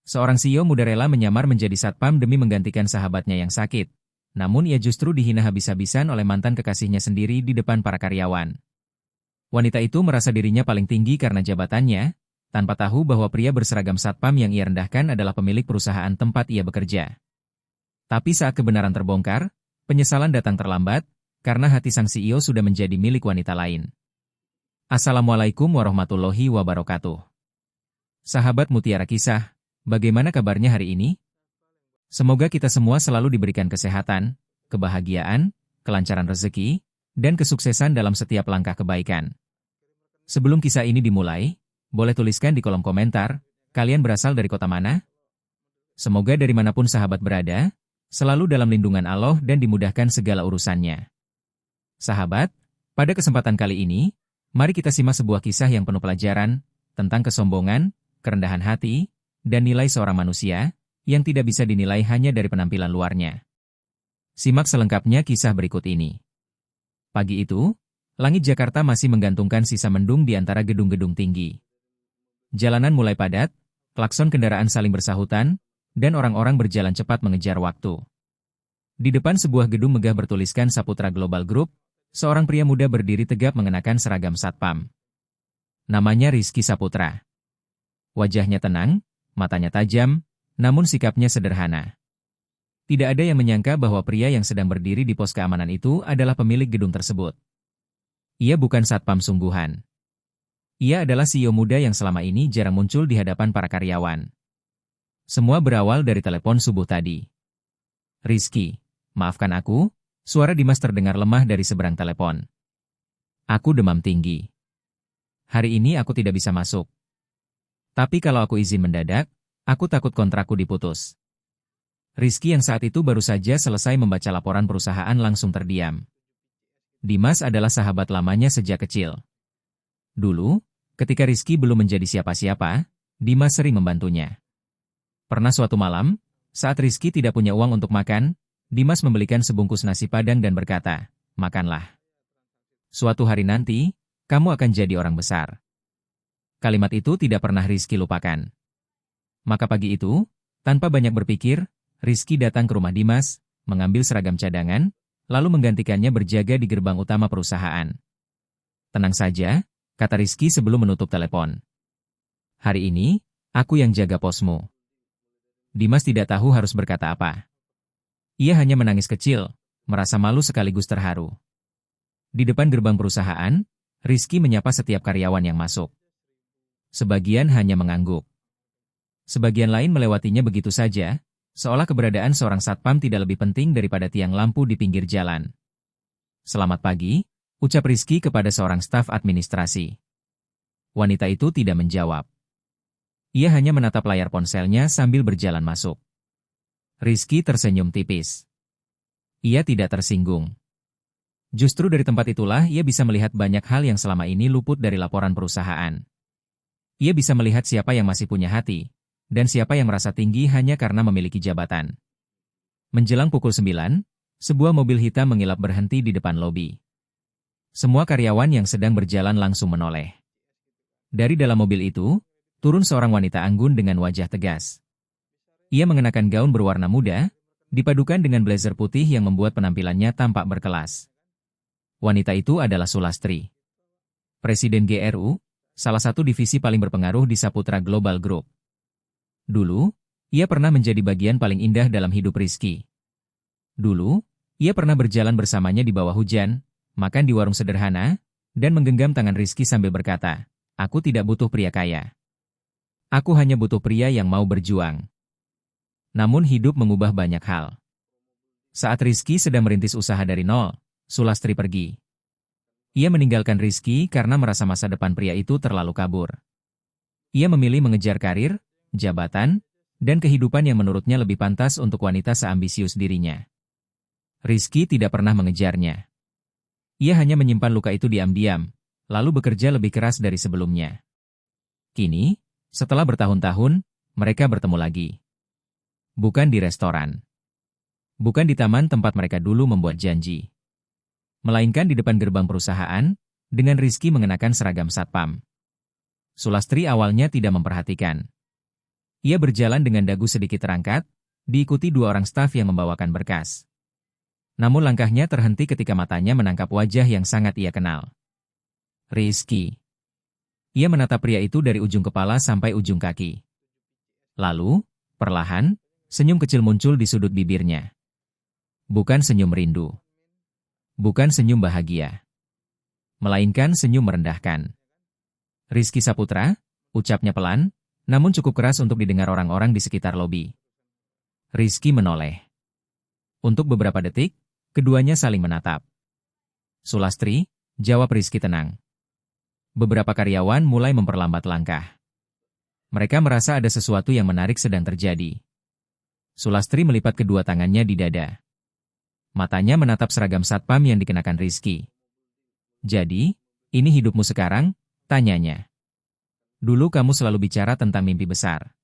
Seorang CEO muda rela menyamar menjadi satpam demi menggantikan sahabatnya yang sakit. Namun ia justru dihina habis-habisan oleh mantan kekasihnya sendiri di depan para karyawan. Wanita itu merasa dirinya paling tinggi karena jabatannya, tanpa tahu bahwa pria berseragam satpam yang ia rendahkan adalah pemilik perusahaan tempat ia bekerja. Tapi saat kebenaran terbongkar, penyesalan datang terlambat, karena hati sang CEO sudah menjadi milik wanita lain. Assalamualaikum warahmatullahi wabarakatuh. Sahabat Mutiara Kisah, bagaimana kabarnya hari ini? Semoga kita semua selalu diberikan kesehatan, kebahagiaan, kelancaran rezeki, dan kesuksesan dalam setiap langkah kebaikan. Sebelum kisah ini dimulai, boleh tuliskan di kolom komentar, kalian berasal dari kota mana? Semoga dari manapun sahabat berada, selalu dalam lindungan Allah dan dimudahkan segala urusannya. Sahabat, pada kesempatan kali ini, mari kita simak sebuah kisah yang penuh pelajaran, tentang kesombongan, kerendahan hati, dan nilai seorang manusia, yang tidak bisa dinilai hanya dari penampilan luarnya. Simak selengkapnya kisah berikut ini. Pagi itu, langit Jakarta masih menggantungkan sisa mendung di antara gedung-gedung tinggi. Jalanan mulai padat, klakson kendaraan saling bersahutan, dan orang-orang berjalan cepat mengejar waktu. Di depan sebuah gedung megah bertuliskan Saputra Global Group, seorang pria muda berdiri tegap mengenakan seragam satpam. Namanya Rizky Saputra. Wajahnya tenang, matanya tajam, namun sikapnya sederhana. Tidak ada yang menyangka bahwa pria yang sedang berdiri di pos keamanan itu adalah pemilik gedung tersebut. Ia bukan satpam sungguhan. Ia adalah CEO muda yang selama ini jarang muncul di hadapan para karyawan. Semua berawal dari telepon subuh tadi. Rizky, maafkan aku, suara Dimas terdengar lemah dari seberang telepon. Aku demam tinggi. Hari ini aku tidak bisa masuk. Tapi kalau aku izin mendadak, aku takut kontrakku diputus. Rizky yang saat itu baru saja selesai membaca laporan perusahaan langsung terdiam. Dimas adalah sahabat lamanya sejak kecil. Dulu, ketika Rizky belum menjadi siapa-siapa, Dimas sering membantunya. Pernah suatu malam, saat Rizky tidak punya uang untuk makan, Dimas membelikan sebungkus nasi Padang dan berkata, "Makanlah. Suatu hari nanti, kamu akan jadi orang besar." Kalimat itu tidak pernah Rizky lupakan. Maka pagi itu, tanpa banyak berpikir, Rizky datang ke rumah Dimas, mengambil seragam cadangan, lalu menggantikannya berjaga di gerbang utama perusahaan. "Tenang saja," kata Rizky sebelum menutup telepon. "Hari ini, aku yang jaga posmu." Dimas tidak tahu harus berkata apa. Ia hanya menangis kecil, merasa malu sekaligus terharu. Di depan gerbang perusahaan, Rizky menyapa setiap karyawan yang masuk. Sebagian hanya mengangguk. Sebagian lain melewatinya begitu saja, seolah keberadaan seorang satpam tidak lebih penting daripada tiang lampu di pinggir jalan. "Selamat pagi," ucap Rizky kepada seorang staf administrasi. Wanita itu tidak menjawab. Ia hanya menatap layar ponselnya sambil berjalan masuk. Rizky tersenyum tipis. Ia tidak tersinggung. Justru dari tempat itulah ia bisa melihat banyak hal yang selama ini luput dari laporan perusahaan. Ia bisa melihat siapa yang masih punya hati, dan siapa yang merasa tinggi hanya karena memiliki jabatan. Menjelang pukul 9, sebuah mobil hitam mengilap berhenti di depan lobi. Semua karyawan yang sedang berjalan langsung menoleh. Dari dalam mobil itu, turun seorang wanita anggun dengan wajah tegas. Ia mengenakan gaun berwarna muda, dipadukan dengan blazer putih yang membuat penampilannya tampak berkelas. Wanita itu adalah Sulastri, Presiden GRU, salah satu divisi paling berpengaruh di Saputra Global Group. Dulu, ia pernah menjadi bagian paling indah dalam hidup Rizky. Dulu, ia pernah berjalan bersamanya di bawah hujan, makan di warung sederhana, dan menggenggam tangan Rizky sambil berkata, "Aku tidak butuh pria kaya. Aku hanya butuh pria yang mau berjuang." Namun hidup mengubah banyak hal. Saat Rizky sedang merintis usaha dari nol, Sulastri pergi. Ia meninggalkan Rizky karena merasa masa depan pria itu terlalu kabur. Ia memilih mengejar karir, jabatan, dan kehidupan yang menurutnya lebih pantas untuk wanita seambisius dirinya. Rizky tidak pernah mengejarnya. Ia hanya menyimpan luka itu diam-diam, lalu bekerja lebih keras dari sebelumnya. Kini, setelah bertahun-tahun, mereka bertemu lagi. Bukan di restoran. Bukan di taman tempat mereka dulu membuat janji. Melainkan di depan gerbang perusahaan, dengan Rizky mengenakan seragam satpam. Sulastri awalnya tidak memperhatikan. Ia berjalan dengan dagu sedikit terangkat, diikuti dua orang staf yang membawakan berkas. Namun langkahnya terhenti ketika matanya menangkap wajah yang sangat ia kenal. Rizky. Ia menatap pria itu dari ujung kepala sampai ujung kaki. Lalu, perlahan, senyum kecil muncul di sudut bibirnya. Bukan senyum rindu. Bukan senyum bahagia. Melainkan senyum merendahkan. Rizky Saputra, ucapnya pelan, namun cukup keras untuk didengar orang-orang di sekitar lobi. Rizky menoleh. Untuk beberapa detik, keduanya saling menatap. Sulastri, jawab Rizky tenang. Beberapa karyawan mulai memperlambat langkah. Mereka merasa ada sesuatu yang menarik sedang terjadi. Sulastri melipat kedua tangannya di dada. Matanya menatap seragam satpam yang dikenakan Rizky. Jadi, ini hidupmu sekarang? Tanyanya. Dulu kamu selalu bicara tentang mimpi besar.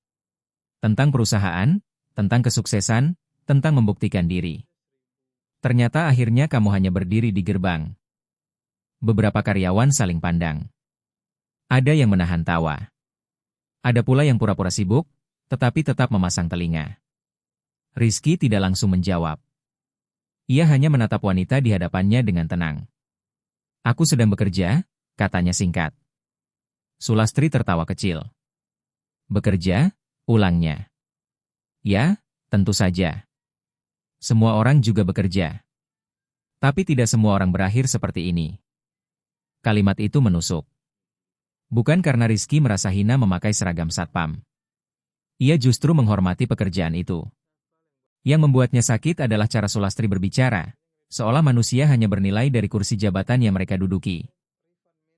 Tentang perusahaan, tentang kesuksesan, tentang membuktikan diri. Ternyata akhirnya kamu hanya berdiri di gerbang. Beberapa karyawan saling pandang. Ada yang menahan tawa. Ada pula yang pura-pura sibuk, tetapi tetap memasang telinga. Rizky tidak langsung menjawab. Ia hanya menatap wanita di hadapannya dengan tenang. Aku sedang bekerja, katanya singkat. Sulastri tertawa kecil. Bekerja? Ulangnya. Ya, tentu saja. Semua orang juga bekerja. Tapi tidak semua orang berakhir seperti ini. Kalimat itu menusuk. Bukan karena Rizky merasa hina memakai seragam satpam. Ia justru menghormati pekerjaan itu. Yang membuatnya sakit adalah cara Sulastri berbicara, seolah manusia hanya bernilai dari kursi jabatan yang mereka duduki.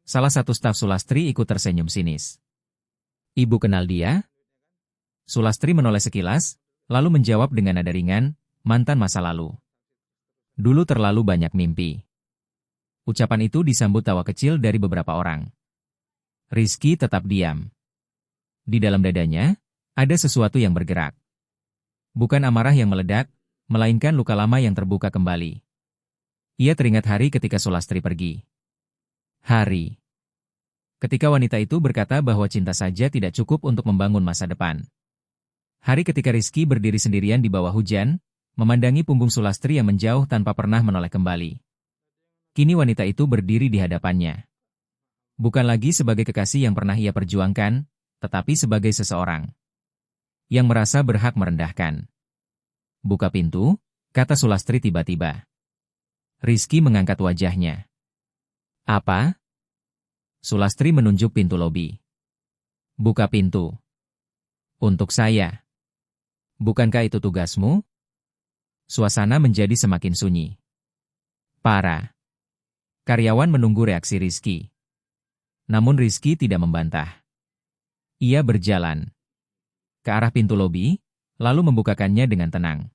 Salah satu staf Sulastri ikut tersenyum sinis. Ibu kenal dia? Sulastri menoleh sekilas, lalu menjawab dengan nada ringan, mantan masa lalu. Dulu terlalu banyak mimpi. Ucapan itu disambut tawa kecil dari beberapa orang. Rizky tetap diam. Di dalam dadanya, ada sesuatu yang bergerak. Bukan amarah yang meledak, melainkan luka lama yang terbuka kembali. Ia teringat hari ketika Sulastri pergi. Hari. Ketika wanita itu berkata bahwa cinta saja tidak cukup untuk membangun masa depan. Hari ketika Rizky berdiri sendirian di bawah hujan, memandangi punggung Sulastri yang menjauh tanpa pernah menoleh kembali. Kini wanita itu berdiri di hadapannya. Bukan lagi sebagai kekasih yang pernah ia perjuangkan, tetapi sebagai seseorang yang merasa berhak merendahkan. Buka pintu, kata Sulastri tiba-tiba. Rizky mengangkat wajahnya. Apa? Sulastri menunjuk pintu lobi. Buka pintu. Untuk saya. Bukankah itu tugasmu? Suasana menjadi semakin sunyi. Parah. Karyawan menunggu reaksi Rizky. Namun Rizky tidak membantah. Ia berjalan ke arah pintu lobi, lalu membukakannya dengan tenang.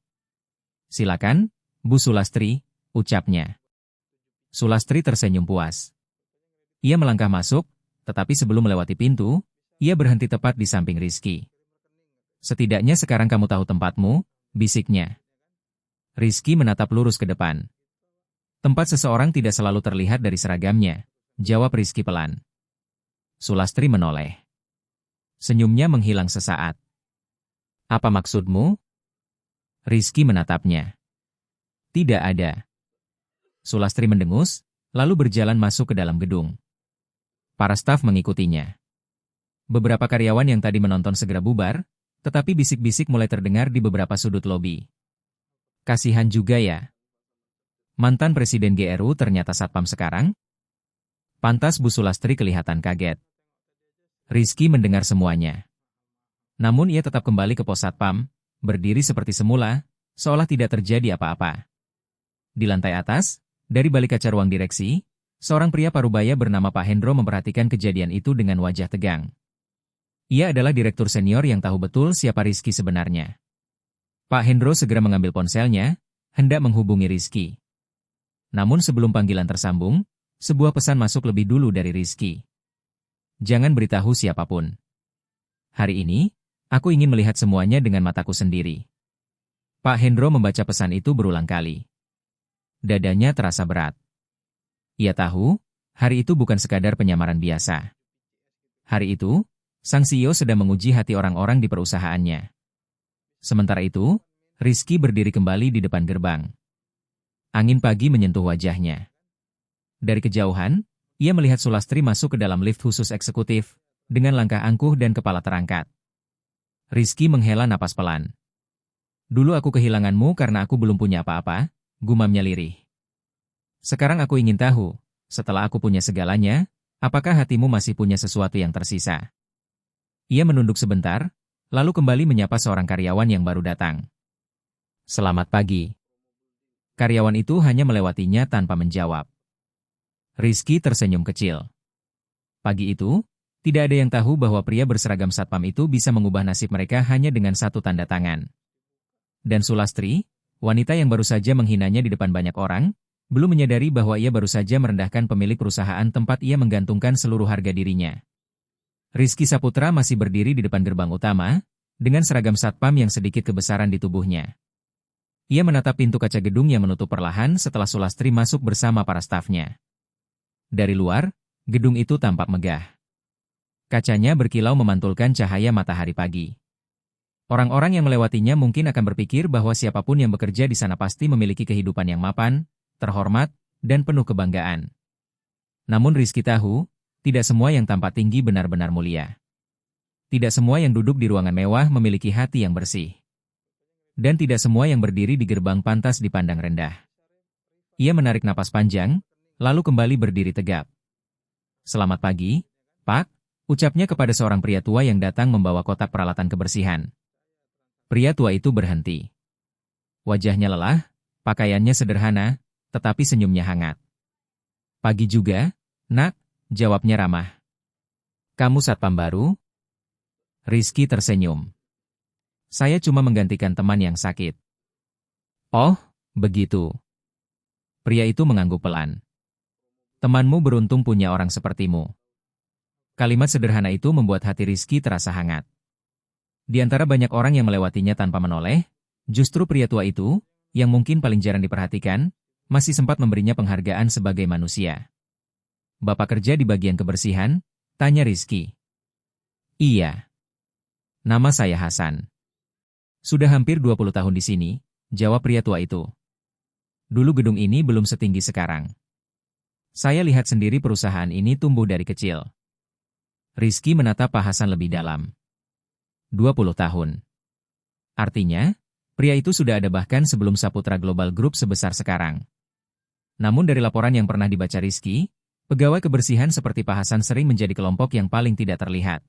Silakan, Bu Sulastri, ucapnya. Sulastri tersenyum puas. Ia melangkah masuk, tetapi sebelum melewati pintu, ia berhenti tepat di samping Rizky. Setidaknya sekarang kamu tahu tempatmu, bisiknya. Rizky menatap lurus ke depan. Tempat seseorang tidak selalu terlihat dari seragamnya, jawab Rizky pelan. Sulastri menoleh. Senyumnya menghilang sesaat. Apa maksudmu? Rizky menatapnya. Tidak ada. Sulastri mendengus, lalu berjalan masuk ke dalam gedung. Para staf mengikutinya. Beberapa karyawan yang tadi menonton segera bubar, tetapi bisik-bisik mulai terdengar di beberapa sudut lobi. Kasihan juga ya. Mantan Presiden GRU ternyata satpam sekarang? Pantas Bu Sulastri kelihatan kaget. Rizky mendengar semuanya. Namun ia tetap kembali ke pos satpam, berdiri seperti semula, seolah tidak terjadi apa-apa. Di lantai atas, dari balik kaca ruang direksi, seorang pria parubaya bernama Pak Hendro memperhatikan kejadian itu dengan wajah tegang. Ia adalah direktur senior yang tahu betul siapa Rizky sebenarnya. Pak Hendro segera mengambil ponselnya, hendak menghubungi Rizky. Namun sebelum panggilan tersambung, sebuah pesan masuk lebih dulu dari Rizky. Jangan beritahu siapapun. Hari ini, aku ingin melihat semuanya dengan mataku sendiri. Pak Hendro membaca pesan itu berulang kali. Dadanya terasa berat. Ia tahu, hari itu bukan sekadar penyamaran biasa. Hari itu, Sang CEO sedang menguji hati orang-orang di perusahaannya. Sementara itu, Rizky berdiri kembali di depan gerbang. Angin pagi menyentuh wajahnya. Dari kejauhan, ia melihat Sulastri masuk ke dalam lift khusus eksekutif, dengan langkah angkuh dan kepala terangkat. Rizky menghela napas pelan. Dulu aku kehilanganmu karena aku belum punya apa-apa, gumamnya lirih. Sekarang aku ingin tahu, setelah aku punya segalanya, apakah hatimu masih punya sesuatu yang tersisa? Ia menunduk sebentar, lalu kembali menyapa seorang karyawan yang baru datang. Selamat pagi. Karyawan itu hanya melewatinya tanpa menjawab. Rizky tersenyum kecil. Pagi itu, tidak ada yang tahu bahwa pria berseragam satpam itu bisa mengubah nasib mereka hanya dengan satu tanda tangan. Dan Sulastri, wanita yang baru saja menghinanya di depan banyak orang, belum menyadari bahwa ia baru saja merendahkan pemilik perusahaan tempat ia menggantungkan seluruh harga dirinya. Rizky Saputra masih berdiri di depan gerbang utama, dengan seragam satpam yang sedikit kebesaran di tubuhnya. Ia menatap pintu kaca gedung yang menutup perlahan setelah Sulastri masuk bersama para stafnya. Dari luar, gedung itu tampak megah. Kacanya berkilau memantulkan cahaya matahari pagi. Orang-orang yang melewatinya mungkin akan berpikir bahwa siapapun yang bekerja di sana pasti memiliki kehidupan yang mapan, terhormat, dan penuh kebanggaan. Namun Rizky tahu, tidak semua yang tampak tinggi benar-benar mulia. Tidak semua yang duduk di ruangan mewah memiliki hati yang bersih. Dan tidak semua yang berdiri di gerbang pantas dipandang rendah. Ia menarik napas panjang, lalu kembali berdiri tegap. Selamat pagi, Pak, ucapnya kepada seorang pria tua yang datang membawa kotak peralatan kebersihan. Pria tua itu berhenti. Wajahnya lelah, pakaiannya sederhana, tetapi senyumnya hangat. Pagi juga, Nak, jawabnya ramah. Kamu satpam baru? Rizky tersenyum. Saya cuma menggantikan teman yang sakit. Oh, begitu. Pria itu mengangguk pelan. Temanmu beruntung punya orang sepertimu. Kalimat sederhana itu membuat hati Rizky terasa hangat. Di antara banyak orang yang melewatinya tanpa menoleh, justru pria tua itu, yang mungkin paling jarang diperhatikan, masih sempat memberinya penghargaan sebagai manusia. Bapak kerja di bagian kebersihan? Tanya Rizky. Iya. Nama saya Hasan. Sudah hampir 20 tahun di sini, jawab pria tua itu. Dulu gedung ini belum setinggi sekarang. Saya lihat sendiri perusahaan ini tumbuh dari kecil. Rizky menatap Pak Hasan lebih dalam. 20 tahun. Artinya, pria itu sudah ada bahkan sebelum Saputra Global Group sebesar sekarang. Namun dari laporan yang pernah dibaca Rizky, pegawai kebersihan seperti Pak Hasan sering menjadi kelompok yang paling tidak terlihat.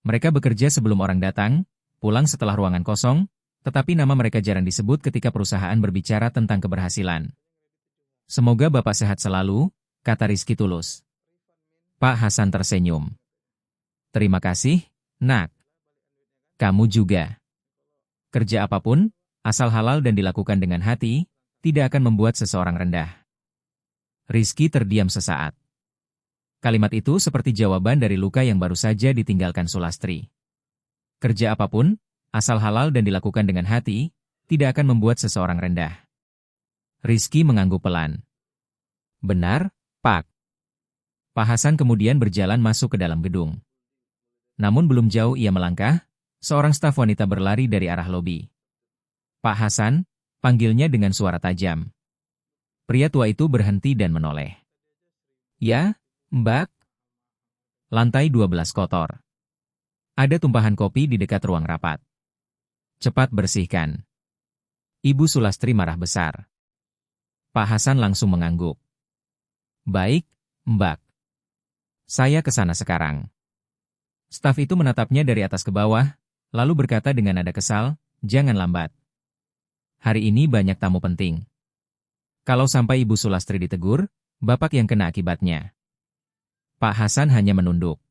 Mereka bekerja sebelum orang datang, pulang setelah ruangan kosong, tetapi nama mereka jarang disebut ketika perusahaan berbicara tentang keberhasilan. Semoga Bapak sehat selalu, kata Rizky tulus. Pak Hasan tersenyum. Terima kasih, Nak. Kamu juga. Kerja apapun, asal halal dan dilakukan dengan hati, tidak akan membuat seseorang rendah. Rizky terdiam sesaat. Kalimat itu seperti jawaban dari luka yang baru saja ditinggalkan Sulastri. Kerja apapun, asal halal dan dilakukan dengan hati, tidak akan membuat seseorang rendah. Rizky mengangguk pelan. Benar, Pak. Pak Hasan kemudian berjalan masuk ke dalam gedung. Namun belum jauh ia melangkah, seorang staf wanita berlari dari arah lobi. Pak Hasan, panggilnya dengan suara tajam. Pria tua itu berhenti dan menoleh. Ya, Mbak. Lantai 12 kotor. Ada tumpahan kopi di dekat ruang rapat. Cepat bersihkan. Ibu Sulastri marah besar. Pak Hasan langsung mengangguk. Baik, Mbak. Saya ke sana sekarang. Staf itu menatapnya dari atas ke bawah, lalu berkata dengan nada kesal, jangan lambat. Hari ini banyak tamu penting. Kalau sampai Ibu Sulastri ditegur, Bapak yang kena akibatnya. Pak Hasan hanya menunduk.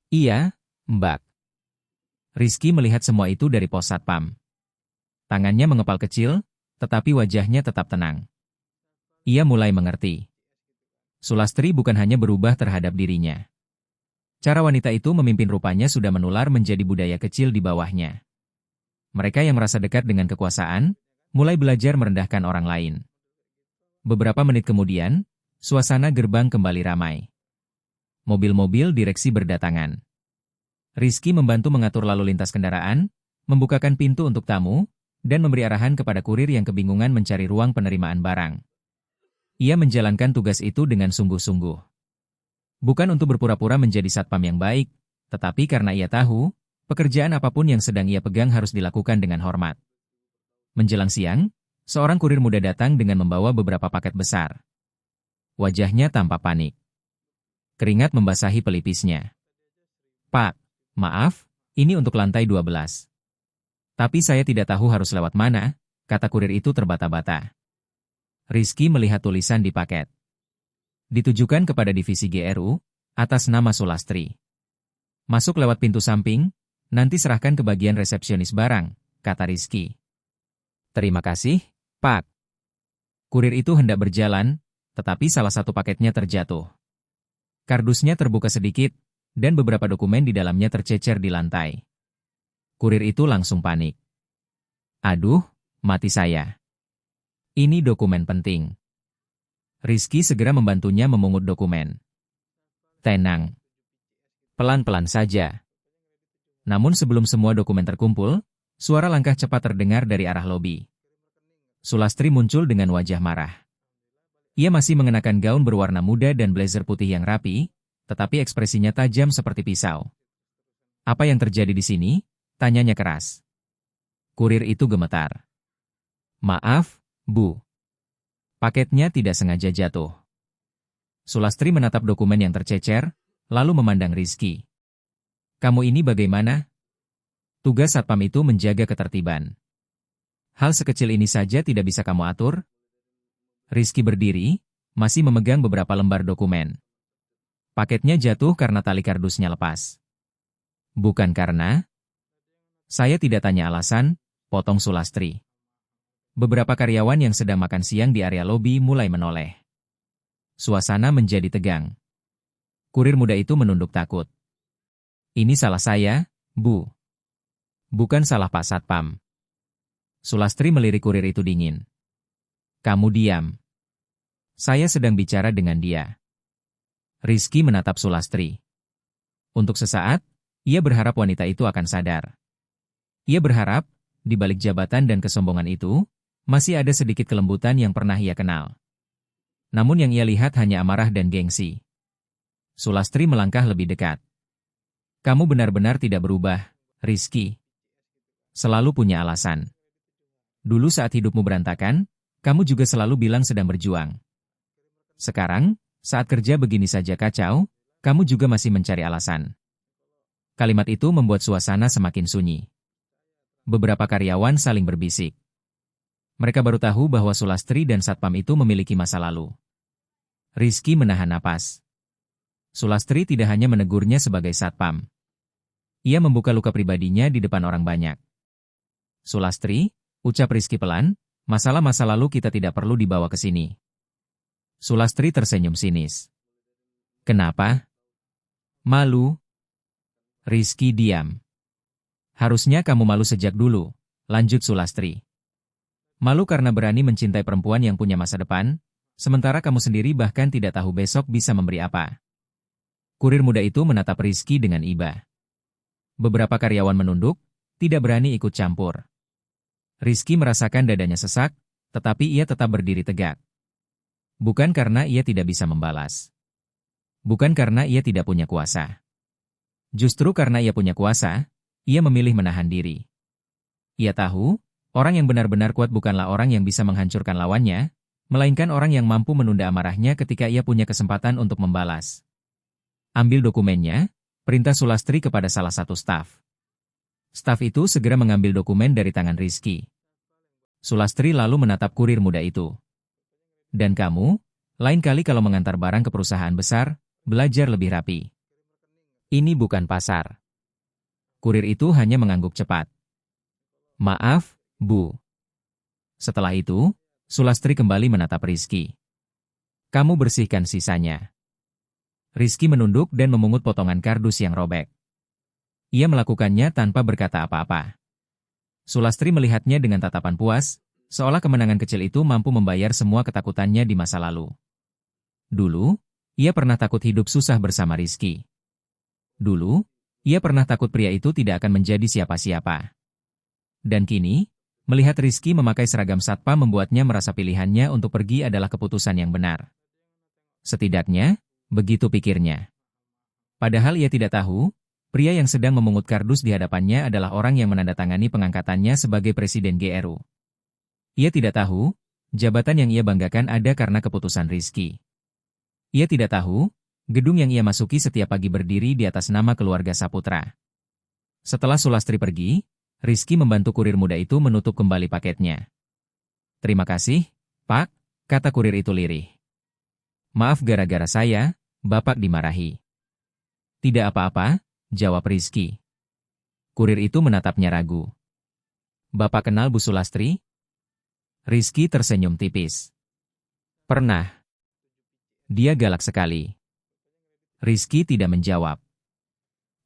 Iya, Mbak. Rizky melihat semua itu dari pos satpam. Tangannya mengepal kecil, tetapi wajahnya tetap tenang. Ia mulai mengerti. Sulastri bukan hanya berubah terhadap dirinya. Cara wanita itu memimpin rupanya sudah menular menjadi budaya kecil di bawahnya. Mereka yang merasa dekat dengan kekuasaan, mulai belajar merendahkan orang lain. Beberapa menit kemudian, suasana gerbang kembali ramai. Mobil-mobil direksi berdatangan. Rizky membantu mengatur lalu lintas kendaraan, membukakan pintu untuk tamu, dan memberi arahan kepada kurir yang kebingungan mencari ruang penerimaan barang. Ia menjalankan tugas itu dengan sungguh-sungguh. Bukan untuk berpura-pura menjadi satpam yang baik, tetapi karena ia tahu, pekerjaan apapun yang sedang ia pegang harus dilakukan dengan hormat. Menjelang siang, seorang kurir muda datang dengan membawa beberapa paket besar. Wajahnya tampak panik. Keringat membasahi pelipisnya. "Pak, maaf, ini untuk lantai 12. Tapi saya tidak tahu harus lewat mana," kata kurir itu terbata-bata. Rizky melihat tulisan di paket. Ditujukan kepada divisi GRU, atas nama Sulastri. "Masuk lewat pintu samping, nanti serahkan ke bagian resepsionis barang," kata Rizky. "Terima kasih, Pak." Kurir itu hendak berjalan, tetapi salah satu paketnya terjatuh. Kardusnya terbuka sedikit, dan beberapa dokumen di dalamnya tercecer di lantai. Kurir itu langsung panik. "Aduh, mati saya. Ini dokumen penting." Rizky segera membantunya memungut dokumen. "Tenang. Pelan-pelan saja." Namun sebelum semua dokumen terkumpul, suara langkah cepat terdengar dari arah lobi. Sulastri muncul dengan wajah marah. Ia masih mengenakan gaun berwarna muda dan blazer putih yang rapi, tetapi ekspresinya tajam seperti pisau. "Apa yang terjadi di sini?" tanyanya keras. Kurir itu gemetar. "Maaf, Bu. Paketnya tidak sengaja jatuh." Sulastri menatap dokumen yang tercecer, lalu memandang Rizky. "Kamu ini bagaimana? Tugas satpam itu menjaga ketertiban. Hal sekecil ini saja tidak bisa kamu atur?" Rizky berdiri, masih memegang beberapa lembar dokumen. "Paketnya jatuh karena tali kardusnya lepas." "Bukan karena..." "Saya tidak tanya alasan," potong Sulastri. Beberapa karyawan yang sedang makan siang di area lobi mulai menoleh. Suasana menjadi tegang. Kurir muda itu menunduk takut. "Ini salah saya, Bu. Bukan salah Pak Satpam." Sulastri melirik kurir itu dingin. "Kamu diam. Saya sedang bicara dengan dia." Rizky menatap Sulastri. Untuk sesaat, ia berharap wanita itu akan sadar. Ia berharap, di balik jabatan dan kesombongan itu, masih ada sedikit kelembutan yang pernah ia kenal. Namun yang ia lihat hanya amarah dan gengsi. Sulastri melangkah lebih dekat. "Kamu benar-benar tidak berubah, Rizky. Selalu punya alasan. Dulu saat hidupmu berantakan, kamu juga selalu bilang sedang berjuang. Sekarang, saat kerja begini saja kacau, kamu juga masih mencari alasan." Kalimat itu membuat suasana semakin sunyi. Beberapa karyawan saling berbisik. Mereka baru tahu bahwa Sulastri dan Satpam itu memiliki masa lalu. Rizky menahan napas. Sulastri tidak hanya menegurnya sebagai Satpam. Ia membuka luka pribadinya di depan orang banyak. "Sulastri," ucap Rizky pelan, "masalah masa lalu kita tidak perlu dibawa ke sini." Sulastri tersenyum sinis. "Kenapa? Malu?" Rizky diam. "Harusnya kamu malu sejak dulu," lanjut Sulastri. "Malu karena berani mencintai perempuan yang punya masa depan, sementara kamu sendiri bahkan tidak tahu besok bisa memberi apa." Kurir muda itu menatap Rizky dengan iba. Beberapa karyawan menunduk, tidak berani ikut campur. Rizky merasakan dadanya sesak, tetapi ia tetap berdiri tegak. Bukan karena ia tidak bisa membalas. Bukan karena ia tidak punya kuasa. Justru karena ia punya kuasa, ia memilih menahan diri. Ia tahu, orang yang benar-benar kuat bukanlah orang yang bisa menghancurkan lawannya, melainkan orang yang mampu menunda amarahnya ketika ia punya kesempatan untuk membalas. "Ambil dokumennya," perintah Sulastri kepada salah satu staf. Staf itu segera mengambil dokumen dari tangan Rizky. Sulastri lalu menatap kurir muda itu. "Dan kamu, lain kali kalau mengantar barang ke perusahaan besar, belajar lebih rapi. Ini bukan pasar." Kurir itu hanya mengangguk cepat. "Maaf, Bu." Setelah itu, Sulastri kembali menatap Rizky. "Kamu bersihkan sisanya." Rizky menunduk dan memungut potongan kardus yang robek. Ia melakukannya tanpa berkata apa-apa. Sulastri melihatnya dengan tatapan puas, seolah kemenangan kecil itu mampu membayar semua ketakutannya di masa lalu. Dulu, ia pernah takut hidup susah bersama Rizky. Dulu, Ia pernah takut pria itu tidak akan menjadi siapa-siapa. Dan kini, melihat Rizky memakai seragam satpam membuatnya merasa pilihannya untuk pergi adalah keputusan yang benar. Setidaknya, begitu pikirnya. Padahal ia tidak tahu, pria yang sedang memungut kardus di hadapannya adalah orang yang menandatangani pengangkatannya sebagai Presiden GRU. Ia tidak tahu, jabatan yang ia banggakan ada karena keputusan Rizky. Ia tidak tahu, gedung yang ia masuki setiap pagi berdiri di atas nama keluarga Saputra. Setelah Sulastri pergi, Rizky membantu kurir muda itu menutup kembali paketnya. "Terima kasih, Pak," kata kurir itu lirih. "Maaf gara-gara saya, Bapak dimarahi." "Tidak apa-apa," jawab Rizky. Kurir itu menatapnya ragu. "Bapak kenal Bu Sulastri?" Rizky tersenyum tipis. "Pernah." Dia galak sekali. Rizky tidak menjawab.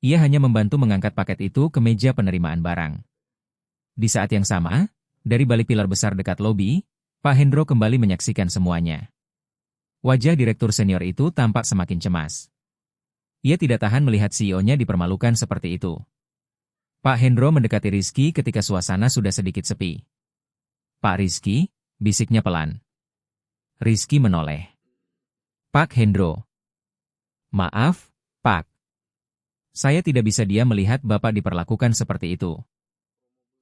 Ia hanya membantu mengangkat paket itu ke meja penerimaan barang. Di saat yang sama, dari balik pilar besar dekat lobi, Pak Hendro kembali menyaksikan semuanya. Wajah direktur senior itu tampak semakin cemas. Ia tidak tahan melihat CEO-nya dipermalukan seperti itu. Pak Hendro mendekati Rizky ketika suasana sudah sedikit sepi. "Pak Rizky," bisiknya pelan. Rizky menoleh. "Pak Hendro." "Maaf, Pak. Saya tidak bisa diam melihat Bapak diperlakukan seperti itu."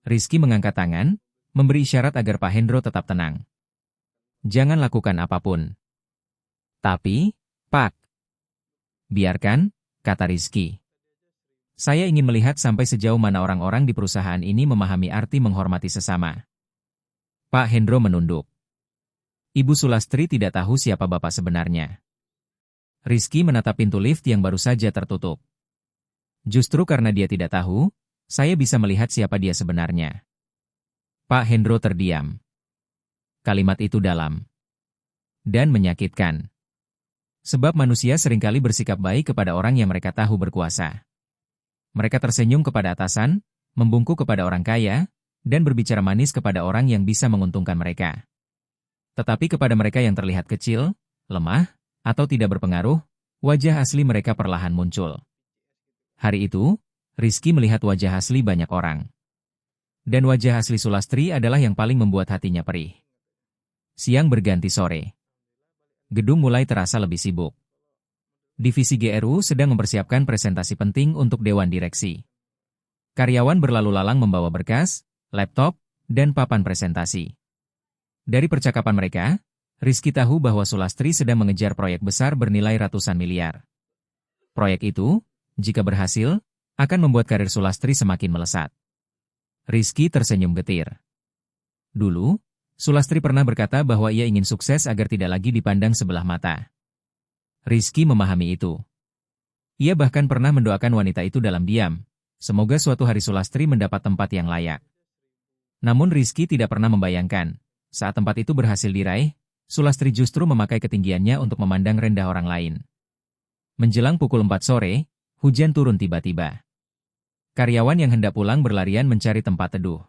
Rizky mengangkat tangan, memberi isyarat agar Pak Hendro tetap tenang. "Jangan lakukan apapun." "Tapi, Pak." "Biarkan," kata Rizky. "Saya ingin melihat sampai sejauh mana orang-orang di perusahaan ini memahami arti menghormati sesama." Pak Hendro menunduk. Ibu Sulastri tidak tahu siapa Bapak sebenarnya. Rizky menatap pintu lift yang baru saja tertutup. "Justru karena dia tidak tahu, saya bisa melihat siapa dia sebenarnya." Pak Hendro terdiam. Kalimat itu dalam dan menyakitkan. Sebab manusia seringkali bersikap baik kepada orang yang mereka tahu berkuasa. Mereka tersenyum kepada atasan, membungkuk kepada orang kaya, dan berbicara manis kepada orang yang bisa menguntungkan mereka. Tetapi kepada mereka yang terlihat kecil, lemah, atau tidak berpengaruh, wajah asli mereka perlahan muncul. Hari itu, Rizky melihat wajah asli banyak orang. Dan wajah asli Sulastri adalah yang paling membuat hatinya perih. Siang berganti sore. Gedung mulai terasa lebih sibuk. Divisi GRU sedang mempersiapkan presentasi penting untuk Dewan Direksi. Karyawan berlalu lalang membawa berkas, laptop, dan papan presentasi. Dari percakapan mereka, Rizky tahu bahwa Sulastri sedang mengejar proyek besar bernilai ratusan miliar. Proyek itu, jika berhasil, akan membuat karir Sulastri semakin melesat. Rizky tersenyum getir. Dulu, Sulastri pernah berkata bahwa ia ingin sukses agar tidak lagi dipandang sebelah mata. Rizky memahami itu. Ia bahkan pernah mendoakan wanita itu dalam diam, semoga suatu hari Sulastri mendapat tempat yang layak. Namun Rizky tidak pernah membayangkan, saat tempat itu berhasil diraih, Sulastri justru memakai ketinggiannya untuk memandang rendah orang lain. Menjelang pukul 4 sore, hujan turun tiba-tiba. Karyawan yang hendak pulang berlarian mencari tempat teduh.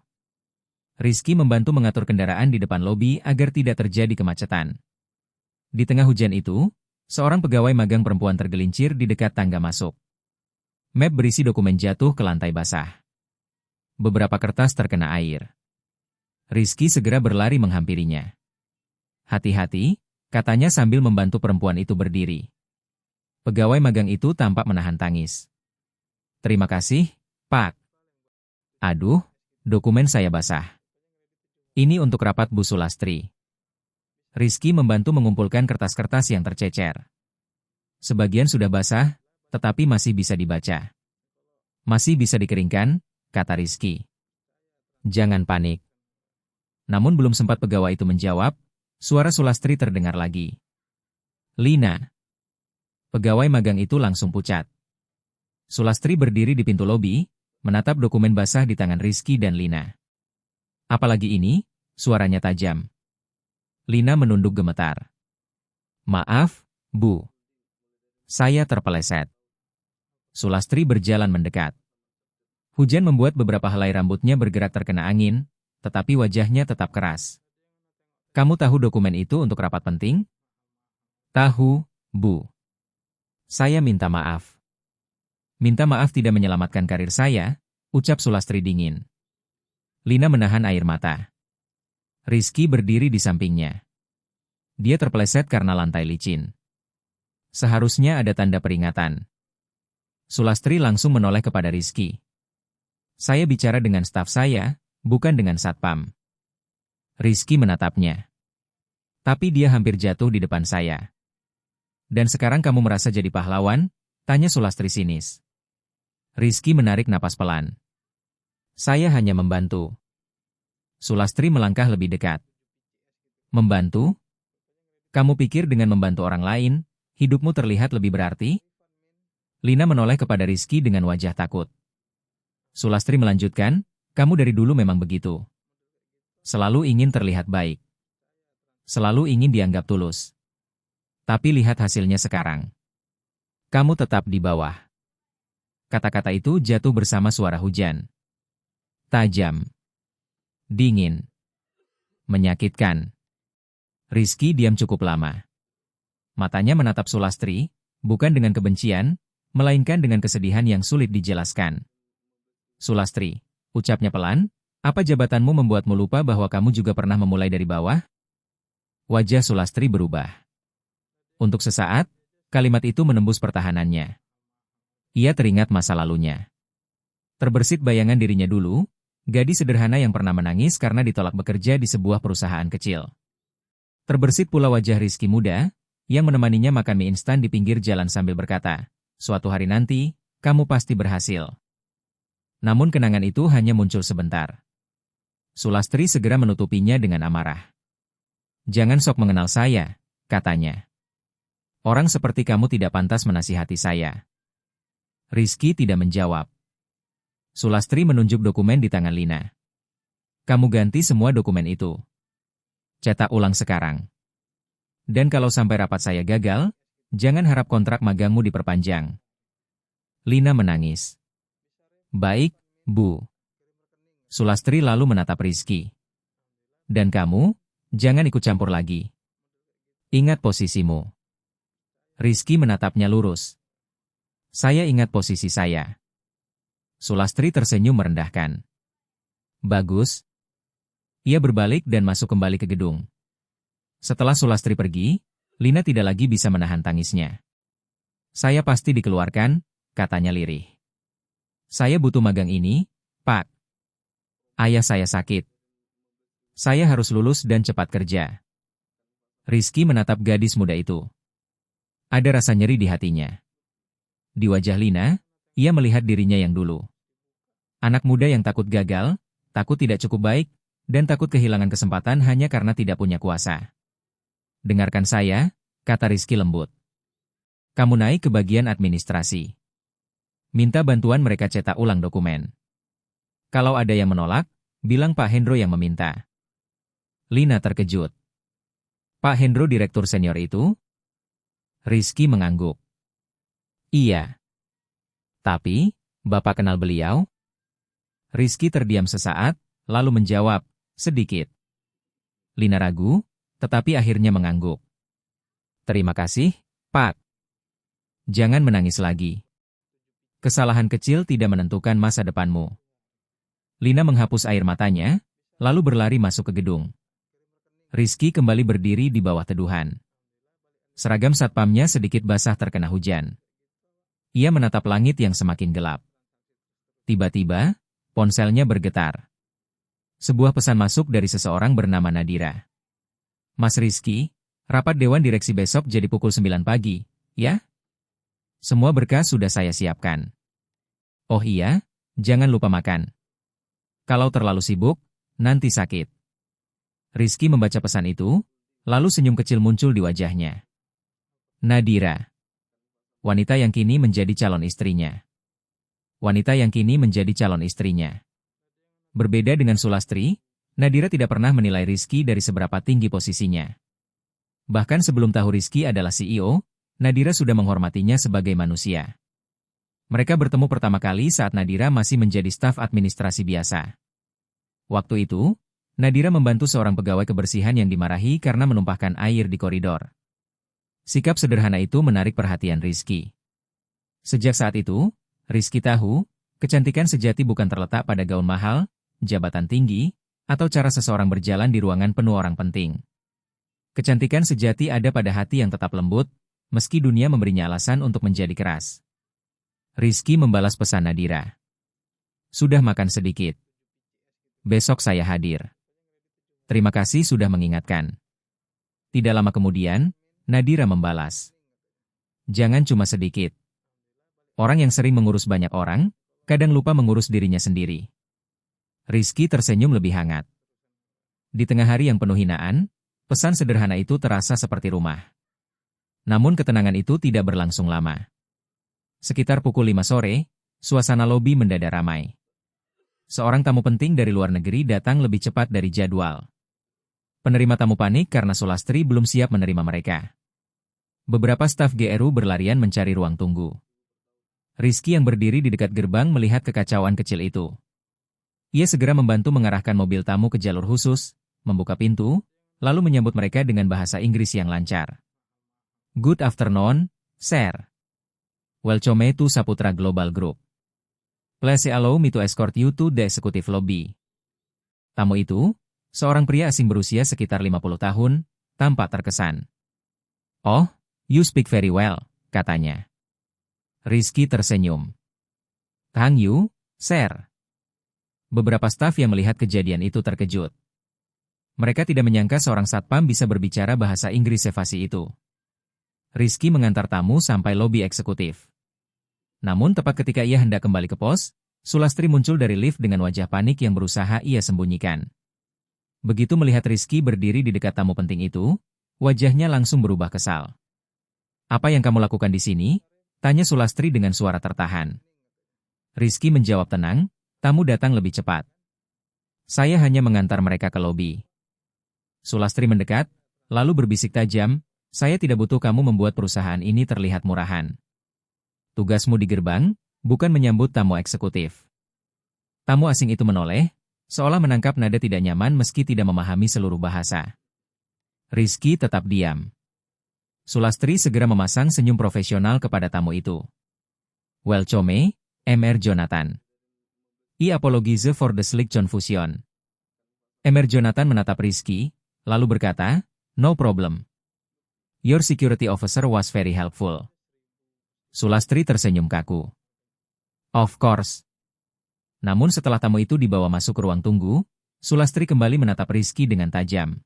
Rizky membantu mengatur kendaraan di depan lobi agar tidak terjadi kemacetan. Di tengah hujan itu, seorang pegawai magang perempuan tergelincir di dekat tangga masuk. Map berisi dokumen jatuh ke lantai basah. Beberapa kertas terkena air. Rizky segera berlari menghampirinya. "Hati-hati," katanya sambil membantu perempuan itu berdiri. Pegawai magang itu tampak menahan tangis. "Terima kasih, Pak." "Aduh, dokumen saya basah." "Ini untuk rapat Bu Sulastri." Rizky membantu mengumpulkan kertas-kertas yang tercecer. "Sebagian sudah basah, tetapi masih bisa dibaca." "Masih bisa dikeringkan," kata Rizky. "Jangan panik." Namun belum sempat pegawai itu menjawab, suara Sulastri terdengar lagi. "Lina." Pegawai magang itu langsung pucat. Sulastri berdiri di pintu lobi, menatap dokumen basah di tangan Rizky dan Lina. Apalagi ini, suaranya tajam. Lina menunduk gemetar. "Maaf, Bu. Saya terpeleset." Sulastri berjalan mendekat. Hujan membuat beberapa helai rambutnya bergerak terkena angin, tetapi wajahnya tetap keras. "Kamu tahu dokumen itu untuk rapat penting?" "Tahu, Bu. Saya minta maaf." Minta maaf tidak menyelamatkan karir saya, ucap Sulastri dingin. Lina menahan air mata. Rizky berdiri di sampingnya. Dia terpeleset karena lantai licin. Seharusnya ada tanda peringatan. Sulastri langsung menoleh kepada Rizky. Saya bicara dengan staf saya, bukan dengan satpam. Rizky menatapnya. Tapi dia hampir jatuh di depan saya. Dan sekarang kamu merasa jadi pahlawan? Tanya Sulastri sinis. Rizky menarik napas pelan. Saya hanya membantu. Sulastri melangkah lebih dekat. Membantu? Kamu pikir dengan membantu orang lain, hidupmu terlihat lebih berarti? Lina menoleh kepada Rizky dengan wajah takut. Sulastri melanjutkan, kamu dari dulu memang begitu. Selalu ingin terlihat baik. Selalu ingin dianggap tulus. Tapi lihat hasilnya sekarang. Kamu tetap di bawah. Kata-kata itu jatuh bersama suara hujan. Tajam. Dingin. Menyakitkan. Rizky diam cukup lama. Matanya menatap Sulastri, bukan dengan kebencian, melainkan dengan kesedihan yang sulit dijelaskan. Sulastri, ucapnya pelan, apa jabatanmu membuatmu lupa bahwa kamu juga pernah memulai dari bawah? Wajah Sulastri berubah. Untuk sesaat, kalimat itu menembus pertahanannya. Ia teringat masa lalunya. Terbersit bayangan dirinya dulu, gadis sederhana yang pernah menangis karena ditolak bekerja di sebuah perusahaan kecil. Terbersit pula wajah Rizky muda, yang menemaninya makan mie instan di pinggir jalan sambil berkata, suatu hari nanti, kamu pasti berhasil. Namun kenangan itu hanya muncul sebentar. Sulastri segera menutupinya dengan amarah. Jangan sok mengenal saya, katanya. Orang seperti kamu tidak pantas menasihati saya. Rizky tidak menjawab. Sulastri menunjuk dokumen di tangan Lina. Kamu ganti semua dokumen itu. Cetak ulang sekarang. Dan kalau sampai rapat saya gagal, jangan harap kontrak magangmu diperpanjang. Lina menangis. Baik, Bu. Sulastri lalu menatap Rizky. Dan kamu, jangan ikut campur lagi. Ingat posisimu. Rizky menatapnya lurus. Saya ingat posisi saya. Sulastri tersenyum merendahkan. Bagus. Ia berbalik dan masuk kembali ke gedung. Setelah Sulastri pergi, Lina tidak lagi bisa menahan tangisnya. Saya pasti dikeluarkan, katanya lirih. Saya butuh magang ini, Pak. Ayah saya sakit. Saya harus lulus dan cepat kerja. Rizky menatap gadis muda itu. Ada rasa nyeri di hatinya. Di wajah Lina, ia melihat dirinya yang dulu. Anak muda yang takut gagal, takut tidak cukup baik, dan takut kehilangan kesempatan hanya karena tidak punya kuasa. Dengarkan saya, kata Rizky lembut. Kamu naik ke bagian administrasi. Minta bantuan mereka cetak ulang dokumen. Kalau ada yang menolak, bilang Pak Hendro yang meminta. Lina terkejut. Pak Hendro direktur senior itu? Rizky mengangguk. Iya. Tapi, Bapak kenal beliau? Rizky terdiam sesaat, lalu menjawab, sedikit. Lina ragu, tetapi akhirnya mengangguk. Terima kasih, Pak. Jangan menangis lagi. Kesalahan kecil tidak menentukan masa depanmu. Lina menghapus air matanya, lalu berlari masuk ke gedung. Rizky kembali berdiri di bawah teduhan. Seragam satpamnya sedikit basah terkena hujan. Ia menatap langit yang semakin gelap. Tiba-tiba, ponselnya bergetar. Sebuah pesan masuk dari seseorang bernama Nadira. Mas Rizky, rapat Dewan Direksi besok jadi pukul 9 pagi, ya? Semua berkas sudah saya siapkan. Oh iya, jangan lupa makan. Kalau terlalu sibuk, nanti sakit. Rizky membaca pesan itu, lalu senyum kecil muncul di wajahnya. Nadira. Wanita yang kini menjadi calon istrinya. Wanita yang kini menjadi calon istrinya. Berbeda dengan Sulastri, Nadira tidak pernah menilai Rizky dari seberapa tinggi posisinya. Bahkan sebelum tahu Rizky adalah CEO, Nadira sudah menghormatinya sebagai manusia. Mereka bertemu pertama kali saat Nadira masih menjadi staf administrasi biasa. Waktu itu, Nadira membantu seorang pegawai kebersihan yang dimarahi karena menumpahkan air di koridor. Sikap sederhana itu menarik perhatian Rizky. Sejak saat itu, Rizky tahu, kecantikan sejati bukan terletak pada gaun mahal, jabatan tinggi, atau cara seseorang berjalan di ruangan penuh orang penting. Kecantikan sejati ada pada hati yang tetap lembut, meski dunia memberinya alasan untuk menjadi keras. Rizky membalas pesan Nadira. Sudah makan sedikit. Besok saya hadir. Terima kasih sudah mengingatkan. Tidak lama kemudian, Nadira membalas. Jangan cuma sedikit. Orang yang sering mengurus banyak orang, kadang lupa mengurus dirinya sendiri. Rizky tersenyum lebih hangat. Di tengah hari yang penuh hinaan, pesan sederhana itu terasa seperti rumah. Namun ketenangan itu tidak berlangsung lama. Sekitar pukul 5 sore, suasana lobi mendadak ramai. Seorang tamu penting dari luar negeri datang lebih cepat dari jadwal. Penerima tamu panik karena Sulastri belum siap menerima mereka. Beberapa staf GRU berlarian mencari ruang tunggu. Rizky yang berdiri di dekat gerbang melihat kekacauan kecil itu. Ia segera membantu mengarahkan mobil tamu ke jalur khusus, membuka pintu, lalu menyambut mereka dengan bahasa Inggris yang lancar. Good afternoon, sir. Welcome to Saputra Global Group. Please allow me to escort you to the executive lobby. Tamu itu, seorang pria asing berusia sekitar 50 tahun, tampak terkesan. Oh, you speak very well, katanya. Rizky tersenyum. Thank you, sir. Beberapa staf yang melihat kejadian itu terkejut. Mereka tidak menyangka seorang satpam bisa berbicara bahasa Inggris sevasi itu. Rizky mengantar tamu sampai lobi eksekutif. Namun tepat ketika ia hendak kembali ke pos, Sulastri muncul dari lift dengan wajah panik yang berusaha ia sembunyikan. Begitu melihat Rizky berdiri di dekat tamu penting itu, wajahnya langsung berubah kesal. Apa yang kamu lakukan di sini? Tanya Sulastri dengan suara tertahan. Rizky menjawab tenang, tamu datang lebih cepat. Saya hanya mengantar mereka ke lobi. Sulastri mendekat, lalu berbisik tajam, saya tidak butuh kamu membuat perusahaan ini terlihat murahan. Tugasmu di gerbang, bukan menyambut tamu eksekutif. Tamu asing itu menoleh, seolah menangkap nada tidak nyaman meski tidak memahami seluruh bahasa. Rizky tetap diam. Sulastri segera memasang senyum profesional kepada tamu itu. Welcome, Mr. Jonathan. I apologize for the slight confusion. Mr. Jonathan menatap Rizky, lalu berkata, no problem. Your security officer was very helpful. Sulastri tersenyum kaku. Of course. Namun setelah tamu itu dibawa masuk ke ruang tunggu, Sulastri kembali menatap Rizky dengan tajam.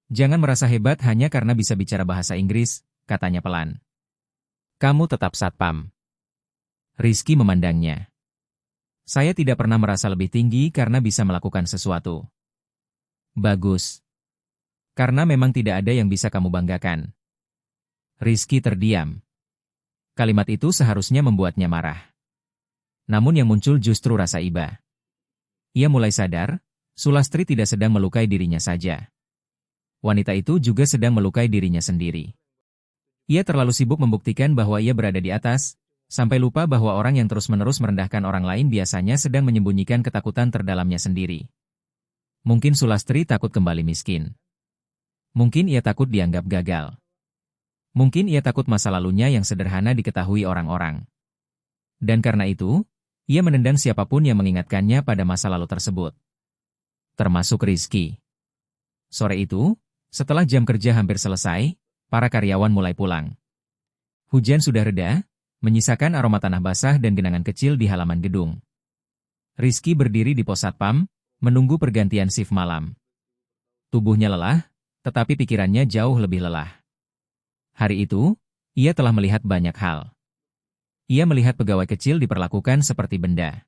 Jangan merasa hebat hanya karena bisa bicara bahasa Inggris, katanya pelan. Kamu tetap satpam. Rizky memandangnya. Saya tidak pernah merasa lebih tinggi karena bisa melakukan sesuatu. Bagus. Karena memang tidak ada yang bisa kamu banggakan. Rizky terdiam. Kalimat itu seharusnya membuatnya marah. Namun yang muncul justru rasa iba. Ia mulai sadar, Sulastri tidak sedang melukai dirinya saja. Wanita itu juga sedang melukai dirinya sendiri. Ia terlalu sibuk membuktikan bahwa ia berada di atas, sampai lupa bahwa orang yang terus-menerus merendahkan orang lain biasanya sedang menyembunyikan ketakutan terdalamnya sendiri. Mungkin Sulastri takut kembali miskin. Mungkin ia takut dianggap gagal. Mungkin ia takut masa lalunya yang sederhana diketahui orang-orang. Dan karena itu, ia menendang siapapun yang mengingatkannya pada masa lalu tersebut. Termasuk Rizky. Sore itu, setelah jam kerja hampir selesai, para karyawan mulai pulang. Hujan sudah reda, menyisakan aroma tanah basah dan genangan kecil di halaman gedung. Rizky berdiri di pos satpam, menunggu pergantian shift malam. Tubuhnya lelah, tetapi pikirannya jauh lebih lelah. Hari itu, ia telah melihat banyak hal. Ia melihat pegawai kecil diperlakukan seperti benda.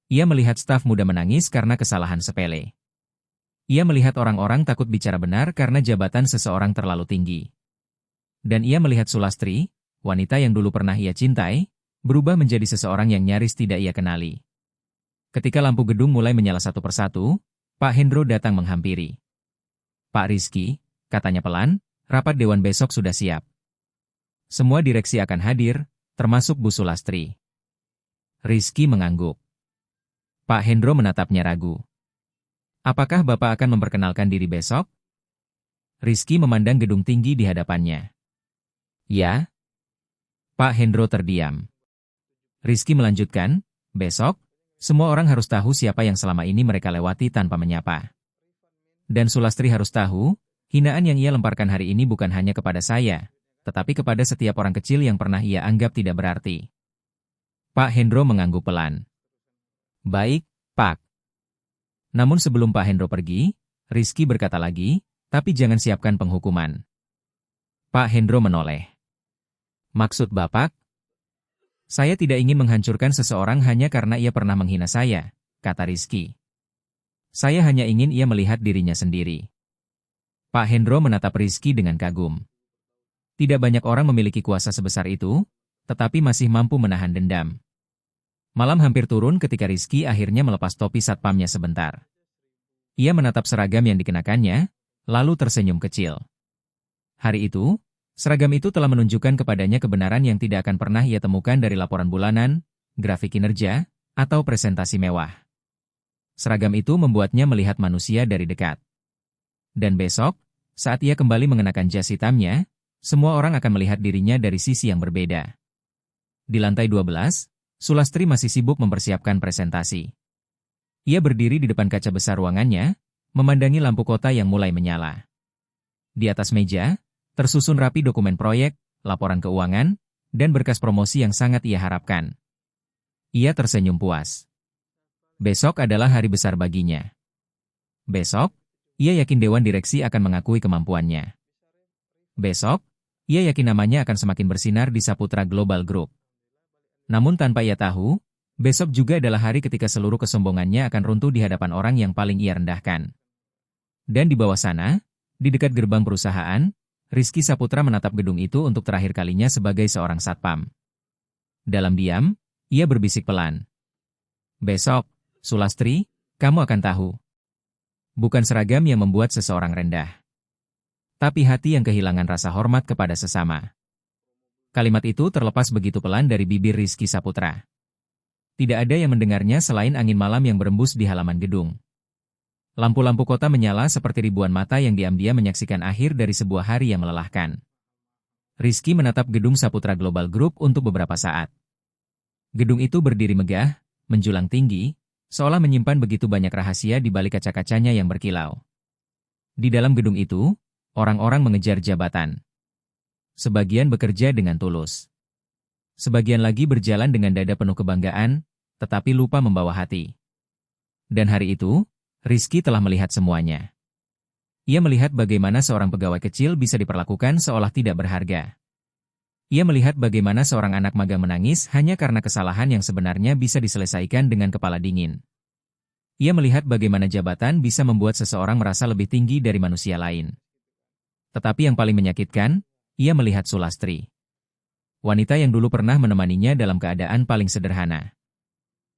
Ia melihat staf muda menangis karena kesalahan sepele. Ia melihat orang-orang takut bicara benar karena jabatan seseorang terlalu tinggi. Dan ia melihat Sulastri, wanita yang dulu pernah ia cintai, berubah menjadi seseorang yang nyaris tidak ia kenali. Ketika lampu gedung mulai menyala satu persatu, Pak Hendro datang menghampiri. Pak Rizky, katanya pelan, rapat dewan besok sudah siap. Semua direksi akan hadir, termasuk Bu Sulastri. Rizky mengangguk. Pak Hendro menatapnya ragu. Apakah Bapak akan memperkenalkan diri besok? Rizky memandang gedung tinggi di hadapannya. Ya. Pak Hendro terdiam. Rizky melanjutkan, besok, semua orang harus tahu siapa yang selama ini mereka lewati tanpa menyapa. Dan Sulastri harus tahu, hinaan yang ia lemparkan hari ini bukan hanya kepada saya, tetapi kepada setiap orang kecil yang pernah ia anggap tidak berarti. Pak Hendro mengangguk pelan. Baik, Pak. Namun sebelum Pak Hendro pergi, Rizky berkata lagi, tapi jangan siapkan penghukuman. Pak Hendro menoleh. Maksud Bapak? Saya tidak ingin menghancurkan seseorang hanya karena ia pernah menghina saya, kata Rizky. Saya hanya ingin ia melihat dirinya sendiri. Pak Hendro menatap Rizky dengan kagum. Tidak banyak orang memiliki kuasa sebesar itu, tetapi masih mampu menahan dendam. Malam hampir turun ketika Rizky akhirnya melepas topi satpamnya sebentar. Ia menatap seragam yang dikenakannya, lalu tersenyum kecil. Hari itu, seragam itu telah menunjukkan kepadanya kebenaran yang tidak akan pernah ia temukan dari laporan bulanan, grafik kinerja, atau presentasi mewah. Seragam itu membuatnya melihat manusia dari dekat. Dan besok, saat ia kembali mengenakan jas hitamnya, semua orang akan melihat dirinya dari sisi yang berbeda. Di lantai 12, Sulastri masih sibuk mempersiapkan presentasi. Ia berdiri di depan kaca besar ruangannya, memandangi lampu kota yang mulai menyala. Di atas meja, tersusun rapi dokumen proyek, laporan keuangan, dan berkas promosi yang sangat ia harapkan. Ia tersenyum puas. Besok adalah hari besar baginya. Besok, ia yakin Dewan Direksi akan mengakui kemampuannya. Besok, ia yakin namanya akan semakin bersinar di Saputra Global Group. Namun tanpa ia tahu, besok juga adalah hari ketika seluruh kesombongannya akan runtuh di hadapan orang yang paling ia rendahkan. Dan di bawah sana, di dekat gerbang perusahaan, Rizky Saputra menatap gedung itu untuk terakhir kalinya sebagai seorang satpam. Dalam diam, ia berbisik pelan. Besok, Sulastri, kamu akan tahu. Bukan seragam yang membuat seseorang rendah, tapi hati yang kehilangan rasa hormat kepada sesama. Kalimat itu terlepas begitu pelan dari bibir Rizky Saputra. Tidak ada yang mendengarnya selain angin malam yang berembus di halaman gedung. Lampu-lampu kota menyala seperti ribuan mata yang diam-diam menyaksikan akhir dari sebuah hari yang melelahkan. Rizky menatap gedung Saputra Global Group untuk beberapa saat. Gedung itu berdiri megah, menjulang tinggi, seolah menyimpan begitu banyak rahasia di balik kaca-kacanya yang berkilau. Di dalam gedung itu, orang-orang mengejar jabatan. Sebagian bekerja dengan tulus. Sebagian lagi berjalan dengan dada penuh kebanggaan, tetapi lupa membawa hati. Dan hari itu, Rizky telah melihat semuanya. Ia melihat bagaimana seorang pegawai kecil bisa diperlakukan seolah tidak berharga. Ia melihat bagaimana seorang anak magang menangis hanya karena kesalahan yang sebenarnya bisa diselesaikan dengan kepala dingin. Ia melihat bagaimana jabatan bisa membuat seseorang merasa lebih tinggi dari manusia lain. Tetapi yang paling menyakitkan, ia melihat Sulastri. Wanita yang dulu pernah menemaninya dalam keadaan paling sederhana.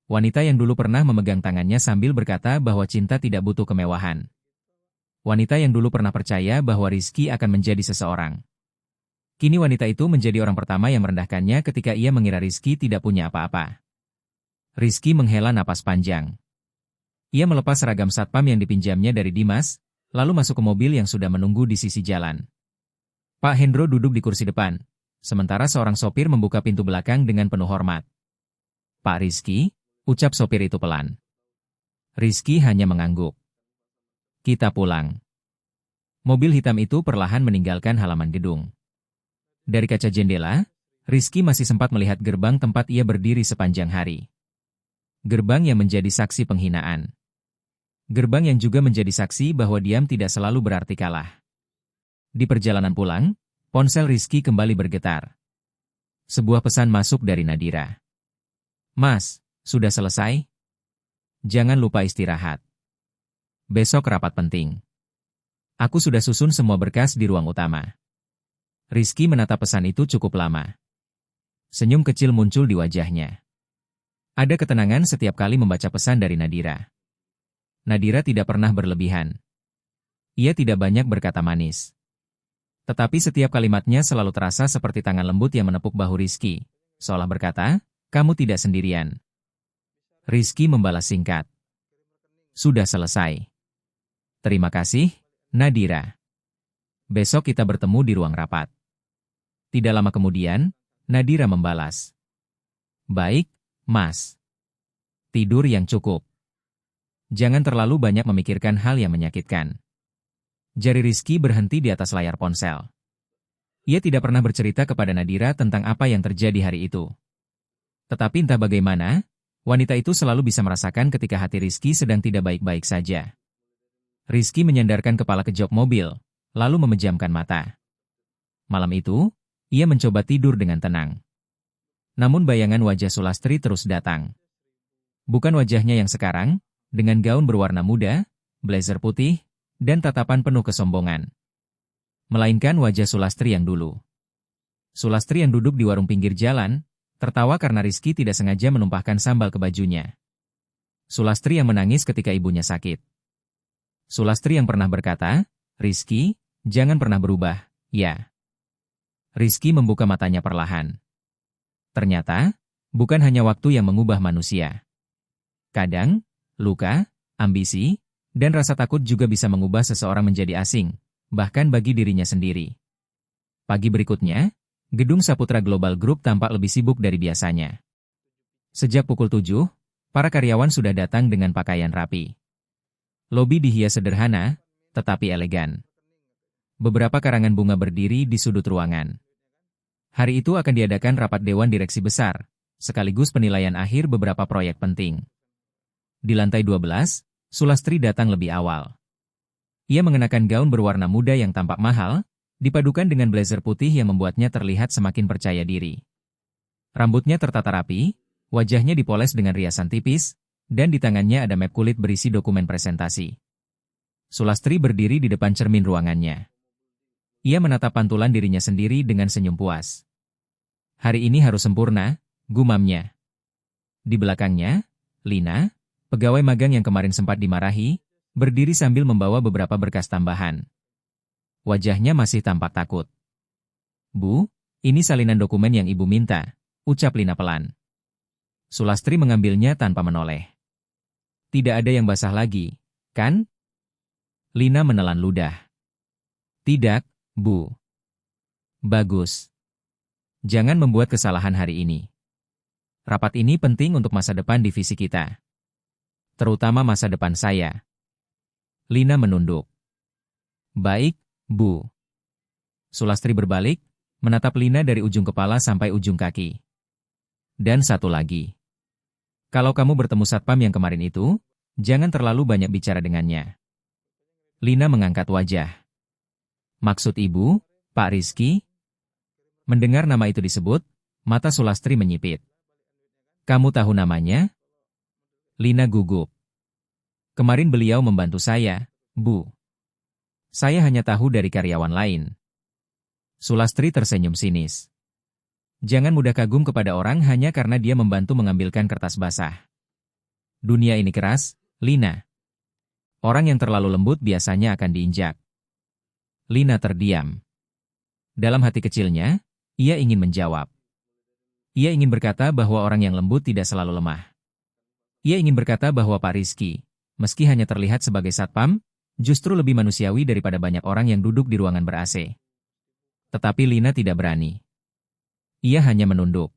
Wanita yang dulu pernah memegang tangannya sambil berkata bahwa cinta tidak butuh kemewahan. Wanita yang dulu pernah percaya bahwa Rizky akan menjadi seseorang. Kini wanita itu menjadi orang pertama yang merendahkannya ketika ia mengira Rizky tidak punya apa-apa. Rizky menghela napas panjang. Ia melepas seragam satpam yang dipinjamnya dari Dimas, lalu masuk ke mobil yang sudah menunggu di sisi jalan. Pak Hendro duduk di kursi depan, sementara seorang sopir membuka pintu belakang dengan penuh hormat. Pak Rizky, ucap sopir itu pelan. Rizky hanya mengangguk. Kita pulang. Mobil hitam itu perlahan meninggalkan halaman gedung. Dari kaca jendela, Rizky masih sempat melihat gerbang tempat ia berdiri sepanjang hari. Gerbang yang menjadi saksi penghinaan. Gerbang yang juga menjadi saksi bahwa diam tidak selalu berarti kalah. Di perjalanan pulang, ponsel Rizky kembali bergetar. Sebuah pesan masuk dari Nadira. Mas, sudah selesai? Jangan lupa istirahat. Besok rapat penting. Aku sudah susun semua berkas di ruang utama. Rizky menatap pesan itu cukup lama. Senyum kecil muncul di wajahnya. Ada ketenangan setiap kali membaca pesan dari Nadira. Nadira tidak pernah berlebihan. Ia tidak banyak berkata manis. Tetapi setiap kalimatnya selalu terasa seperti tangan lembut yang menepuk bahu Rizky, seolah berkata, kamu tidak sendirian. Rizky membalas singkat. Sudah selesai. Terima kasih, Nadira. Besok kita bertemu di ruang rapat. Tidak lama kemudian, Nadira membalas. Baik, Mas. Tidur yang cukup. Jangan terlalu banyak memikirkan hal yang menyakitkan. Jari Rizky berhenti di atas layar ponsel. Ia tidak pernah bercerita kepada Nadira tentang apa yang terjadi hari itu. Tetapi entah bagaimana, wanita itu selalu bisa merasakan ketika hati Rizky sedang tidak baik-baik saja. Rizky menyandarkan kepala ke jok mobil, lalu memejamkan mata. Malam itu, ia mencoba tidur dengan tenang. Namun bayangan wajah Sulastri terus datang. Bukan wajahnya yang sekarang, dengan gaun berwarna muda, blazer putih, dan tatapan penuh kesombongan. Melainkan wajah Sulastri yang dulu. Sulastri yang duduk di warung pinggir jalan, tertawa karena Rizky tidak sengaja menumpahkan sambal ke bajunya. Sulastri yang menangis ketika ibunya sakit. Sulastri yang pernah berkata, "Rizky, jangan pernah berubah, ya." Rizky membuka matanya perlahan. Ternyata, bukan hanya waktu yang mengubah manusia. Kadang, luka, ambisi, dan rasa takut juga bisa mengubah seseorang menjadi asing, bahkan bagi dirinya sendiri. Pagi berikutnya, gedung Saputra Global Group tampak lebih sibuk dari biasanya. Sejak pukul 7, para karyawan sudah datang dengan pakaian rapi. Lobi dihias sederhana, tetapi elegan. Beberapa karangan bunga berdiri di sudut ruangan. Hari itu akan diadakan rapat Dewan Direksi Besar, sekaligus penilaian akhir beberapa proyek penting. Di lantai 12, Sulastri datang lebih awal. Ia mengenakan gaun berwarna muda yang tampak mahal, dipadukan dengan blazer putih yang membuatnya terlihat semakin percaya diri. Rambutnya tertata rapi, wajahnya dipoles dengan riasan tipis, dan di tangannya ada map kulit berisi dokumen presentasi. Sulastri berdiri di depan cermin ruangannya. Ia menatap pantulan dirinya sendiri dengan senyum puas. Hari ini harus sempurna, gumamnya. Di belakangnya, Lina, pegawai magang yang kemarin sempat dimarahi, berdiri sambil membawa beberapa berkas tambahan. Wajahnya masih tampak takut. "Bu, ini salinan dokumen yang ibu minta," ucap Lina pelan. Sulastri mengambilnya tanpa menoleh. "Tidak ada yang basah lagi, kan?" Lina menelan ludah. "Tidak, Bu." "Bagus. Jangan membuat kesalahan hari ini. Rapat ini penting untuk masa depan divisi kita. Terutama masa depan saya." Lina menunduk. "Baik, Bu." Sulastri berbalik, menatap Lina dari ujung kepala sampai ujung kaki. "Dan satu lagi. Kalau kamu bertemu satpam yang kemarin itu, jangan terlalu banyak bicara dengannya." Lina mengangkat wajah. "Maksud ibu, Pak Rizky?" Mendengar nama itu disebut, mata Sulastri menyipit. "Kamu tahu namanya?" Lina gugup. "Kemarin beliau membantu saya, Bu. Saya hanya tahu dari karyawan lain." Sulastri tersenyum sinis. Jangan mudah kagum kepada orang hanya karena dia membantu mengambilkan kertas basah. Dunia ini keras, Lina. Orang yang terlalu lembut biasanya akan diinjak. Lina terdiam. Dalam hati kecilnya, ia ingin menjawab. Ia ingin berkata bahwa orang yang lembut tidak selalu lemah. Ia ingin berkata bahwa Pak Rizky, meski hanya terlihat sebagai satpam, justru lebih manusiawi daripada banyak orang yang duduk di ruangan ber-AC. Tetapi Lina tidak berani. Ia hanya menunduk.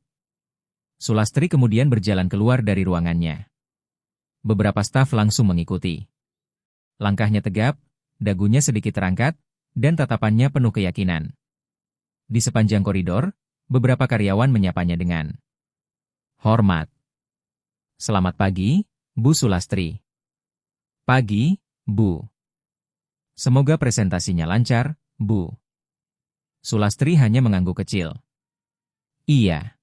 Sulastri kemudian berjalan keluar dari ruangannya. Beberapa staf langsung mengikuti. Langkahnya tegap, dagunya sedikit terangkat, dan tatapannya penuh keyakinan. Di sepanjang koridor, beberapa karyawan menyapanya dengan hormat. "Selamat pagi, Bu Sulastri." "Pagi, Bu." "Semoga presentasinya lancar, Bu." Sulastri hanya mengangguk kecil. Iya.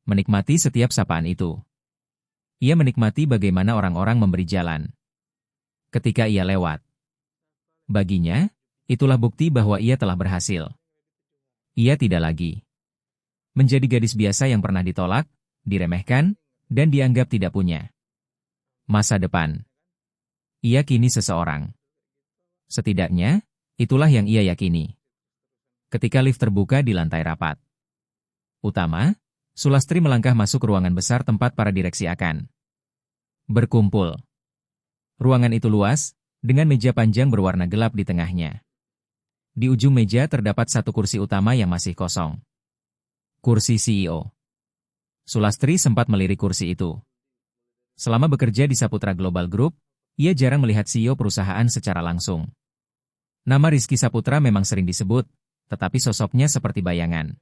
Menikmati setiap sapaan itu. Ia menikmati bagaimana orang-orang memberi jalan ketika ia lewat. Baginya, itulah bukti bahwa ia telah berhasil. Ia tidak lagi menjadi gadis biasa yang pernah ditolak, diremehkan, dan dianggap tidak punya masa depan. Ia kini seseorang. Setidaknya, itulah yang ia yakini. Ketika lift terbuka di lantai rapat utama, Sulastri melangkah masuk ke ruangan besar tempat para direksi akan berkumpul. Ruangan itu luas, dengan meja panjang berwarna gelap di tengahnya. Di ujung meja terdapat satu kursi utama yang masih kosong. Kursi CEO. Sulastri sempat melirik kursi itu. Selama bekerja di Saputra Global Group, ia jarang melihat CEO perusahaan secara langsung. Nama Rizky Saputra memang sering disebut, tetapi sosoknya seperti bayangan.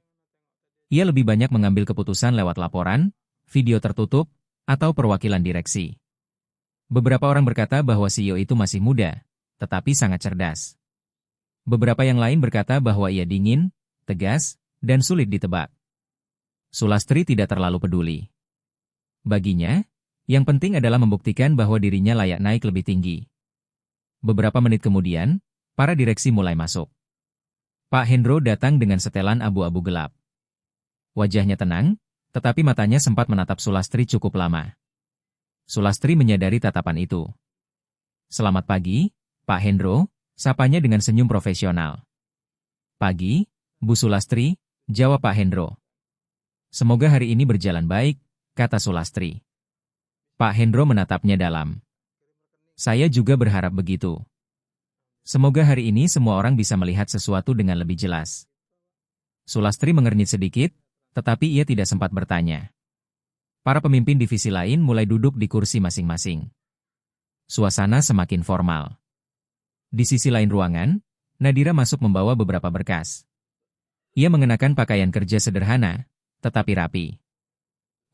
Ia lebih banyak mengambil keputusan lewat laporan, video tertutup, atau perwakilan direksi. Beberapa orang berkata bahwa CEO itu masih muda, tetapi sangat cerdas. Beberapa yang lain berkata bahwa ia dingin, tegas, dan sulit ditebak. Sulastri tidak terlalu peduli. Baginya, yang penting adalah membuktikan bahwa dirinya layak naik lebih tinggi. Beberapa menit kemudian, para direksi mulai masuk. Pak Hendro datang dengan setelan abu-abu gelap. Wajahnya tenang, tetapi matanya sempat menatap Sulastri cukup lama. Sulastri menyadari tatapan itu. "Selamat pagi, Pak Hendro," sapanya dengan senyum profesional. "Pagi, Bu Sulastri," jawab Pak Hendro. "Semoga hari ini berjalan baik," kata Sulastri. Pak Hendro menatapnya dalam. "Saya juga berharap begitu. Semoga hari ini semua orang bisa melihat sesuatu dengan lebih jelas." Sulastri mengernyit sedikit, tetapi ia tidak sempat bertanya. Para pemimpin divisi lain mulai duduk di kursi masing-masing. Suasana semakin formal. Di sisi lain ruangan, Nadira masuk membawa beberapa berkas. Ia mengenakan pakaian kerja sederhana, tetapi rapi.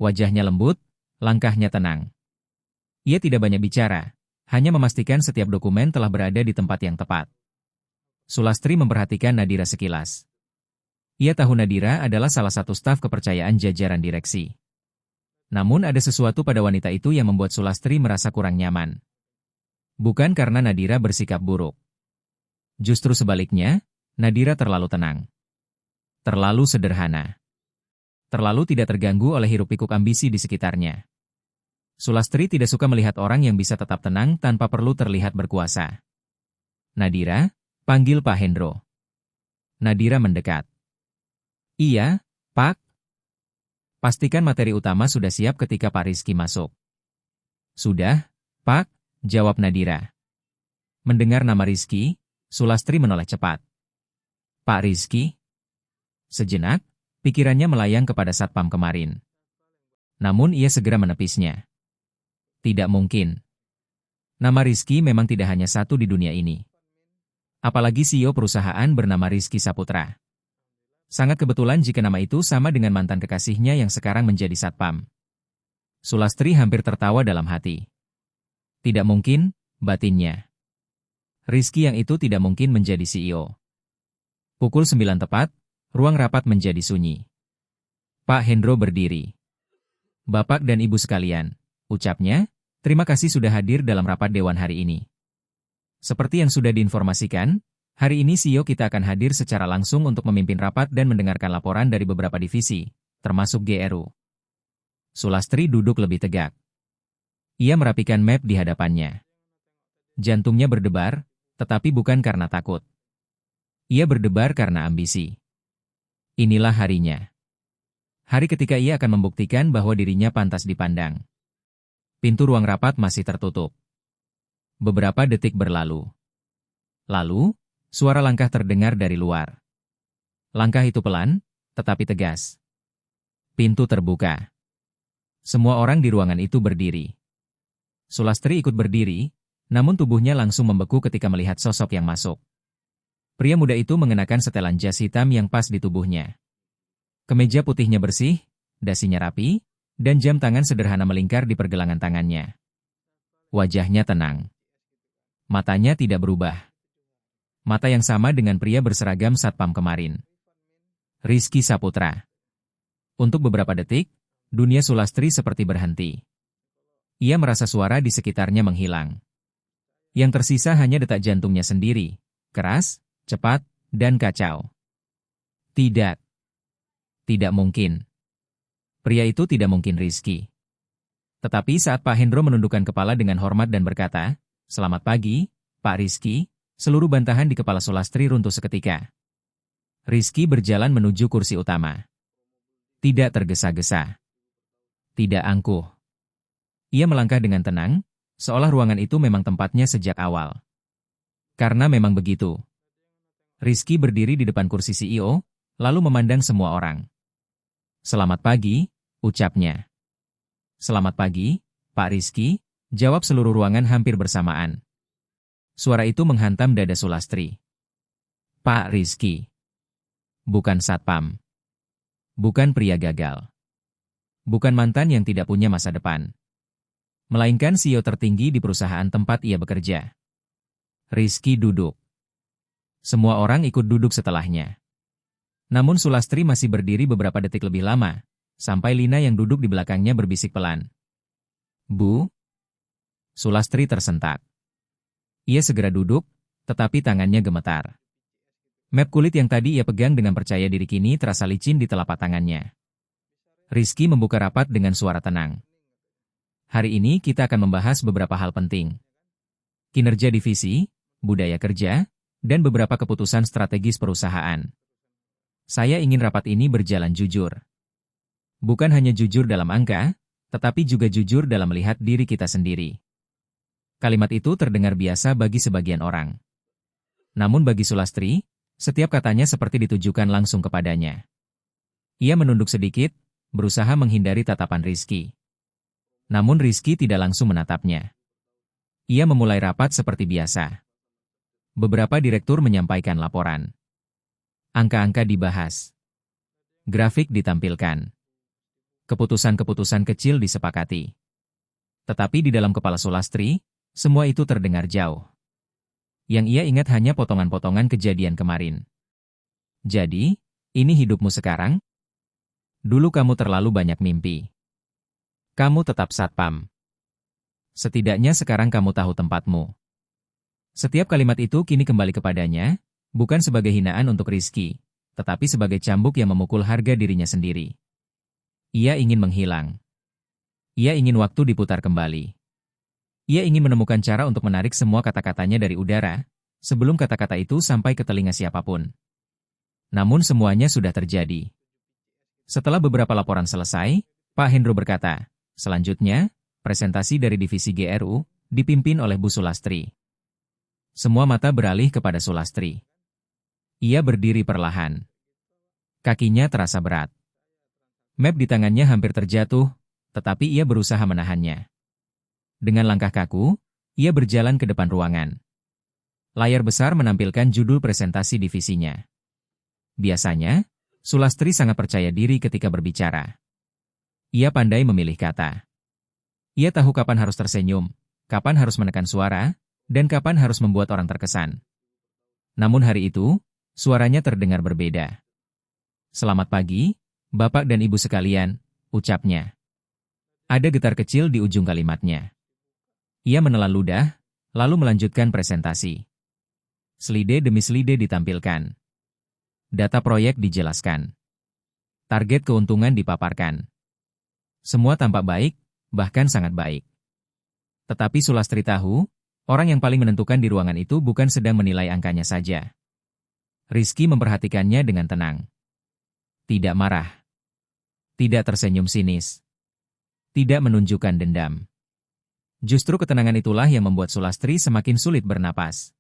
Wajahnya lembut, langkahnya tenang. Ia tidak banyak bicara, hanya memastikan setiap dokumen telah berada di tempat yang tepat. Sulastri memperhatikan Nadira sekilas. Ia tahu Nadira adalah salah satu staf kepercayaan jajaran direksi. Namun ada sesuatu pada wanita itu yang membuat Sulastri merasa kurang nyaman. Bukan karena Nadira bersikap buruk. Justru sebaliknya, Nadira terlalu tenang. Terlalu sederhana. Terlalu tidak terganggu oleh hiruk-pikuk ambisi di sekitarnya. Sulastri tidak suka melihat orang yang bisa tetap tenang tanpa perlu terlihat berkuasa. "Nadira, panggil Pak Hendro." Nadira mendekat. "Iya, Pak." "Pastikan materi utama sudah siap ketika Pak Rizky masuk." "Sudah, Pak," jawab Nadira. Mendengar nama Rizky, Sulastri menoleh cepat. "Pak Rizky?" Sejenak, pikirannya melayang kepada satpam kemarin. Namun ia segera menepisnya. Tidak mungkin. Nama Rizky memang tidak hanya satu di dunia ini. Apalagi CEO perusahaan bernama Rizky Saputra. Sangat kebetulan jika nama itu sama dengan mantan kekasihnya yang sekarang menjadi satpam. Sulastri hampir tertawa dalam hati. Tidak mungkin, batinnya. Rizky yang itu tidak mungkin menjadi CEO. Pukul 9 tepat, ruang rapat menjadi sunyi. Pak Hendro berdiri. "Bapak dan Ibu sekalian," ucapnya, "terima kasih sudah hadir dalam rapat Dewan hari ini. Seperti yang sudah diinformasikan, hari ini CEO kita akan hadir secara langsung untuk memimpin rapat dan mendengarkan laporan dari beberapa divisi, termasuk GRU." Sulastri duduk lebih tegak. Ia merapikan map di hadapannya. Jantungnya berdebar, tetapi bukan karena takut. Ia berdebar karena ambisi. Inilah harinya. Hari ketika ia akan membuktikan bahwa dirinya pantas dipandang. Pintu ruang rapat masih tertutup. Beberapa detik berlalu. Lalu, suara langkah terdengar dari luar. Langkah itu pelan, tetapi tegas. Pintu terbuka. Semua orang di ruangan itu berdiri. Sulastri ikut berdiri, namun tubuhnya langsung membeku ketika melihat sosok yang masuk. Pria muda itu mengenakan setelan jas hitam yang pas di tubuhnya. Kemeja putihnya bersih, dasinya rapi, dan jam tangan sederhana melingkar di pergelangan tangannya. Wajahnya tenang. Matanya tidak berubah. Mata yang sama dengan pria berseragam satpam kemarin. Rizky Saputra. Untuk beberapa detik, dunia Sulastri seperti berhenti. Ia merasa suara di sekitarnya menghilang. Yang tersisa hanya detak jantungnya sendiri, keras, cepat, dan kacau. Tidak. Tidak mungkin. Pria itu tidak mungkin Rizky. Tetapi saat Pak Hendro menundukkan kepala dengan hormat dan berkata, "Selamat pagi, Pak Rizky," seluruh bantahan di kepala Sulastri runtuh seketika. Rizky berjalan menuju kursi utama. Tidak tergesa-gesa. Tidak angkuh. Ia melangkah dengan tenang, seolah ruangan itu memang tempatnya sejak awal. Karena memang begitu. Rizky berdiri di depan kursi CEO, lalu memandang semua orang. "Selamat pagi, ucapnya. Selamat pagi, Pak Rizky, jawab seluruh ruangan hampir bersamaan. Suara itu menghantam dada Sulastri. Pak Rizky. Bukan satpam. Bukan pria gagal. Bukan mantan yang tidak punya masa depan. Melainkan CEO tertinggi di perusahaan tempat ia bekerja. Rizky duduk. Semua orang ikut duduk setelahnya. Namun Sulastri masih berdiri beberapa detik lebih lama, sampai Lina yang duduk di belakangnya berbisik pelan. Bu? Sulastri tersentak. Ia segera duduk, tetapi tangannya gemetar. Map kulit yang tadi ia pegang dengan percaya diri kini terasa licin di telapak tangannya. Rizky membuka rapat dengan suara tenang. Hari ini kita akan membahas beberapa hal penting. Kinerja divisi, budaya kerja, dan beberapa keputusan strategis perusahaan. Saya ingin rapat ini berjalan jujur. Bukan hanya jujur dalam angka, tetapi juga jujur dalam melihat diri kita sendiri. Kalimat itu terdengar biasa bagi sebagian orang. Namun bagi Sulastri, setiap katanya seperti ditujukan langsung kepadanya. Ia menunduk sedikit, berusaha menghindari tatapan Rizky. Namun Rizky tidak langsung menatapnya. Ia memulai rapat seperti biasa. Beberapa direktur menyampaikan laporan. Angka-angka dibahas. Grafik ditampilkan. Keputusan-keputusan kecil disepakati. Tetapi di dalam kepala Sulastri, semua itu terdengar jauh. Yang ia ingat hanya potongan-potongan kejadian kemarin. Jadi, ini hidupmu sekarang? Dulu kamu terlalu banyak mimpi. Kamu tetap satpam. Setidaknya sekarang kamu tahu tempatmu. Setiap kalimat itu kini kembali kepadanya, bukan sebagai hinaan untuk Rizky, tetapi sebagai cambuk yang memukul harga dirinya sendiri. Ia ingin menghilang. Ia ingin waktu diputar kembali. Ia ingin menemukan cara untuk menarik semua kata-katanya dari udara, sebelum kata-kata itu sampai ke telinga siapapun. Namun semuanya sudah terjadi. Setelah beberapa laporan selesai, Pak Hendro berkata, selanjutnya, presentasi dari divisi GRU, dipimpin oleh Bu Sulastri. Semua mata beralih kepada Sulastri. Ia berdiri perlahan. Kakinya terasa berat. Map di tangannya hampir terjatuh, tetapi ia berusaha menahannya. Dengan langkah kaku, ia berjalan ke depan ruangan. Layar besar menampilkan judul presentasi divisinya. Biasanya, Sulastri sangat percaya diri ketika berbicara. Ia pandai memilih kata. Ia tahu kapan harus tersenyum, kapan harus menekan suara, dan kapan harus membuat orang terkesan. Namun hari itu, suaranya terdengar berbeda. Selamat pagi, Bapak dan Ibu sekalian, ucapnya. Ada getar kecil di ujung kalimatnya. Ia menelan ludah, lalu melanjutkan presentasi. Slide demi slide ditampilkan. Data proyek dijelaskan. Target keuntungan dipaparkan. Semua tampak baik, bahkan sangat baik. Tetapi Sulastri tahu, orang yang paling menentukan di ruangan itu bukan sedang menilai angkanya saja. Rizky memperhatikannya dengan tenang. Tidak marah. Tidak tersenyum sinis. Tidak menunjukkan dendam. Justru ketenangan itulah yang membuat Sulastri semakin sulit bernapas.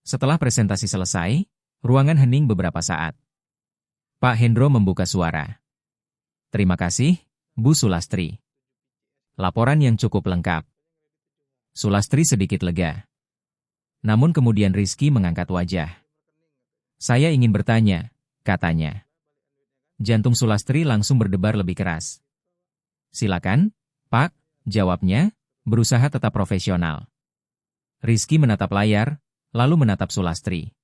Setelah presentasi selesai, ruangan hening beberapa saat. Pak Hendro membuka suara. Terima kasih, Bu Sulastri. Laporan yang cukup lengkap. Sulastri sedikit lega. Namun kemudian Rizky mengangkat wajah. Saya ingin bertanya, katanya. Jantung Sulastri langsung berdebar lebih keras. Silakan, Pak, jawabnya, berusaha tetap profesional. Rizky menatap layar, lalu menatap Sulastri.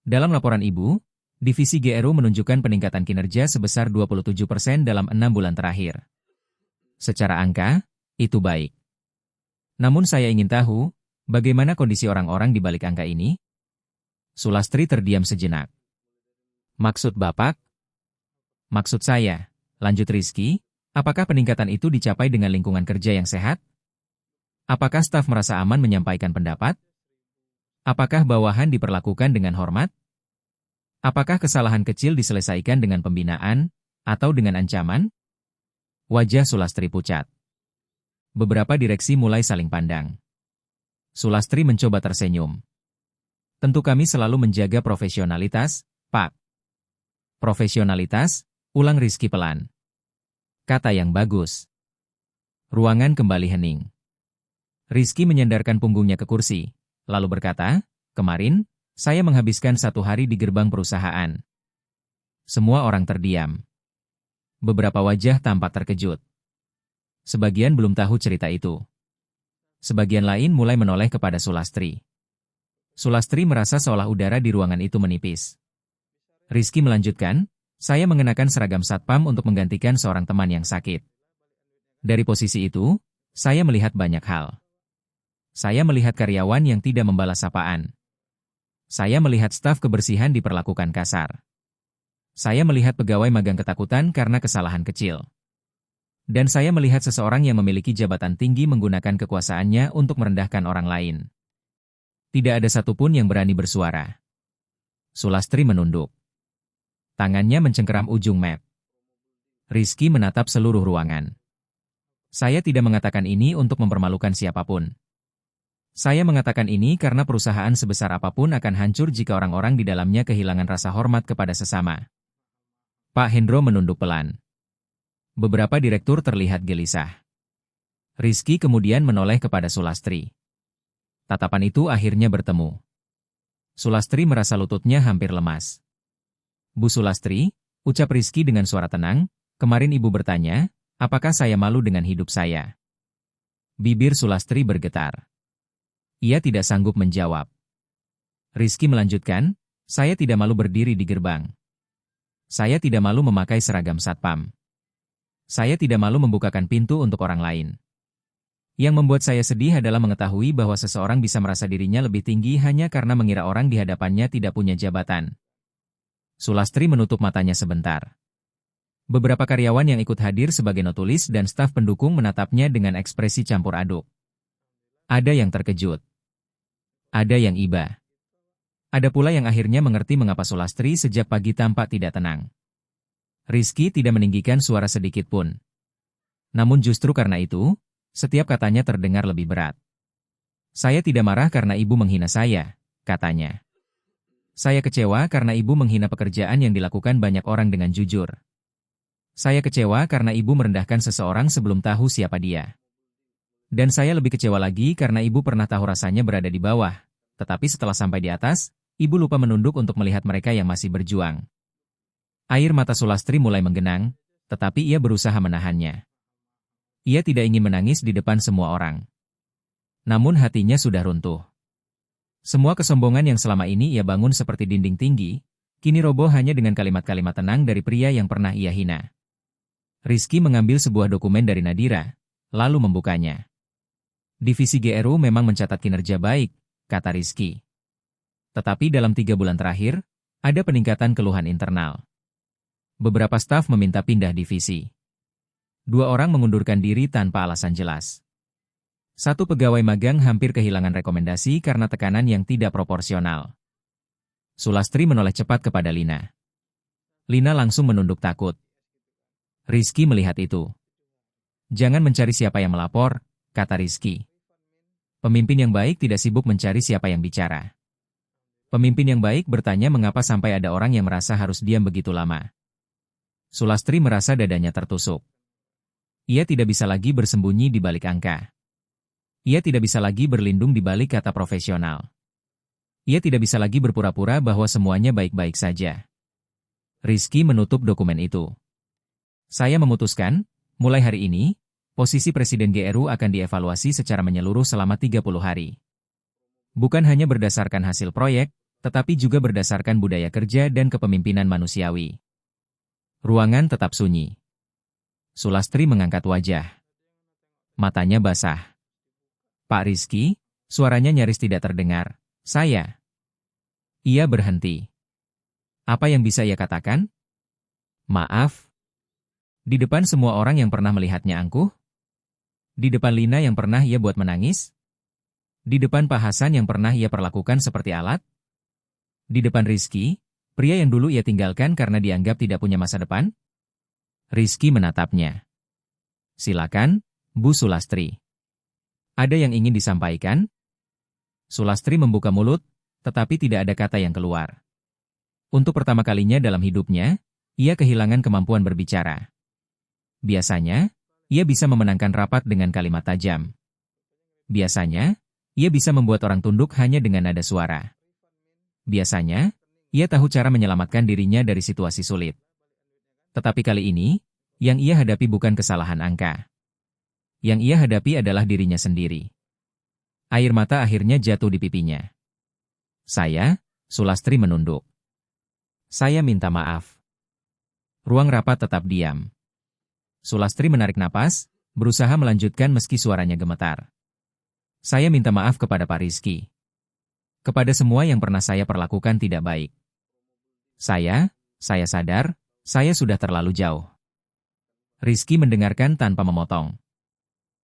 Dalam laporan Ibu, divisi GRU menunjukkan peningkatan kinerja sebesar 27% dalam 6 bulan terakhir. Secara angka, itu baik. Namun saya ingin tahu, bagaimana kondisi orang-orang di balik angka ini? Sulastri terdiam sejenak. Maksud Bapak? Maksud saya, lanjut Rizky, apakah peningkatan itu dicapai dengan lingkungan kerja yang sehat? Apakah staf merasa aman menyampaikan pendapat? Apakah bawahan diperlakukan dengan hormat? Apakah kesalahan kecil diselesaikan dengan pembinaan, atau dengan ancaman? Wajah Sulastri pucat. Beberapa direksi mulai saling pandang. Sulastri mencoba tersenyum. Tentu kami selalu menjaga profesionalitas, Pak. Profesionalitas, ulang Rizky pelan. Kata yang bagus. Ruangan kembali hening. Rizky menyandarkan punggungnya ke kursi, lalu berkata, "Kemarin, saya menghabiskan 1 hari di gerbang perusahaan." Semua orang terdiam. Beberapa wajah tampak terkejut. Sebagian belum tahu cerita itu. Sebagian lain mulai menoleh kepada Sulastri. Sulastri merasa seolah udara di ruangan itu menipis. Rizky melanjutkan, "Saya mengenakan seragam satpam untuk menggantikan seorang teman yang sakit. Dari posisi itu, saya melihat banyak hal. Saya melihat karyawan yang tidak membalas sapaan. Saya melihat staf kebersihan diperlakukan kasar. Saya melihat pegawai magang ketakutan karena kesalahan kecil. Dan saya melihat seseorang yang memiliki jabatan tinggi menggunakan kekuasaannya untuk merendahkan orang lain. Tidak ada satupun yang berani bersuara." Sulastri menunduk. Tangannya mencengkeram ujung map. Rizky menatap seluruh ruangan. "Saya tidak mengatakan ini untuk mempermalukan siapapun. Saya mengatakan ini karena perusahaan sebesar apapun akan hancur jika orang-orang di dalamnya kehilangan rasa hormat kepada sesama." Pak Hendro menunduk pelan. Beberapa direktur terlihat gelisah. Rizky kemudian menoleh kepada Sulastri. Tatapan itu akhirnya bertemu. Sulastri merasa lututnya hampir lemas. "Bu Sulastri," ucap Rizky dengan suara tenang, "kemarin Ibu bertanya, apakah saya malu dengan hidup saya?" Bibir Sulastri bergetar. Ia tidak sanggup menjawab. Rizky melanjutkan, "Saya tidak malu berdiri di gerbang. Saya tidak malu memakai seragam satpam. Saya tidak malu membukakan pintu untuk orang lain. Yang membuat saya sedih adalah mengetahui bahwa seseorang bisa merasa dirinya lebih tinggi hanya karena mengira orang di hadapannya tidak punya jabatan." Sulastri menutup matanya sebentar. Beberapa karyawan yang ikut hadir sebagai notulis dan staf pendukung menatapnya dengan ekspresi campur aduk. Ada yang terkejut. Ada yang iba. Ada pula yang akhirnya mengerti mengapa Sulastri sejak pagi tampak tidak tenang. Rizky tidak meninggikan suara sedikit pun. Namun justru karena itu, setiap katanya terdengar lebih berat. "Saya tidak marah karena Ibu menghina saya," katanya. "Saya kecewa karena Ibu menghina pekerjaan yang dilakukan banyak orang dengan jujur. Saya kecewa karena Ibu merendahkan seseorang sebelum tahu siapa dia. Dan saya lebih kecewa lagi karena Ibu pernah tahu rasanya berada di bawah, tetapi setelah sampai di atas, Ibu lupa menunduk untuk melihat mereka yang masih berjuang." Air mata Sulastri mulai menggenang, tetapi ia berusaha menahannya. Ia tidak ingin menangis di depan semua orang. Namun hatinya sudah runtuh. Semua kesombongan yang selama ini ia bangun seperti dinding tinggi, kini roboh hanya dengan kalimat-kalimat tenang dari pria yang pernah ia hina. Rizky mengambil sebuah dokumen dari Nadira, lalu membukanya. "Divisi GRU memang mencatat kinerja baik," kata Rizky. "Tetapi dalam 3 bulan terakhir, ada peningkatan keluhan internal. Beberapa staf meminta pindah divisi. 2 orang mengundurkan diri tanpa alasan jelas. 1 pegawai magang hampir kehilangan rekomendasi karena tekanan yang tidak proporsional." Sulastri menoleh cepat kepada Lina. Lina langsung menunduk takut. Rizky melihat itu. "Jangan mencari siapa yang melapor," kata Rizky. "Pemimpin yang baik tidak sibuk mencari siapa yang bicara. Pemimpin yang baik bertanya mengapa sampai ada orang yang merasa harus diam begitu lama." Sulastri merasa dadanya tertusuk. Ia tidak bisa lagi bersembunyi di balik angka. Ia tidak bisa lagi berlindung di balik kata profesional. Ia tidak bisa lagi berpura-pura bahwa semuanya baik-baik saja. Rizky menutup dokumen itu. "Saya memutuskan, mulai hari ini, posisi Presiden GRU akan dievaluasi secara menyeluruh selama 30 hari. Bukan hanya berdasarkan hasil proyek, tetapi juga berdasarkan budaya kerja dan kepemimpinan manusiawi." Ruangan tetap sunyi. Sulastri mengangkat wajah. Matanya basah. "Pak Rizky," suaranya nyaris tidak terdengar, "saya." Ia berhenti. Apa yang bisa ia katakan? "Maaf." Di depan semua orang yang pernah melihatnya angkuh? Di depan Lina yang pernah ia buat menangis? Di depan Pak Hasan yang pernah ia perlakukan seperti alat? Di depan Rizky, pria yang dulu ia tinggalkan karena dianggap tidak punya masa depan? Rizky menatapnya. "Silakan, Bu Sulastri. Ada yang ingin disampaikan?" Sulastri membuka mulut, tetapi tidak ada kata yang keluar. Untuk pertama kalinya dalam hidupnya, ia kehilangan kemampuan berbicara. Biasanya, ia bisa memenangkan rapat dengan kalimat tajam. Biasanya, ia bisa membuat orang tunduk hanya dengan nada suara. Biasanya, ia tahu cara menyelamatkan dirinya dari situasi sulit. Tetapi kali ini, yang ia hadapi bukan kesalahan angka. Yang ia hadapi adalah dirinya sendiri. Air mata akhirnya jatuh di pipinya. Saya, Sulastri menunduk. Saya minta maaf. Ruang rapat tetap diam. Sulastri menarik napas, berusaha melanjutkan meski suaranya gemetar. Saya minta maaf kepada Pak Rizky. Kepada semua yang pernah saya perlakukan tidak baik. Saya sadar, saya sudah terlalu jauh. Rizky mendengarkan tanpa memotong.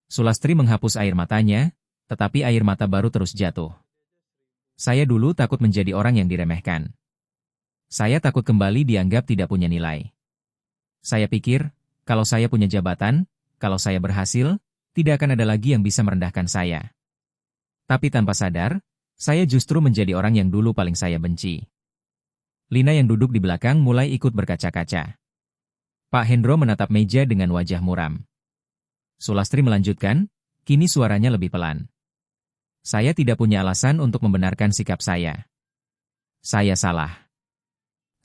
Sulastri menghapus air matanya, tetapi air mata baru terus jatuh. Saya dulu takut menjadi orang yang diremehkan. Saya takut kembali dianggap tidak punya nilai. Saya pikir, kalau saya punya jabatan, kalau saya berhasil, tidak akan ada lagi yang bisa merendahkan saya. Tapi tanpa sadar, saya justru menjadi orang yang dulu paling saya benci. Lina yang duduk di belakang mulai ikut berkaca-kaca. Pak Hendro menatap meja dengan wajah muram. Sulastri melanjutkan, kini suaranya lebih pelan. Saya tidak punya alasan untuk membenarkan sikap saya. Saya salah.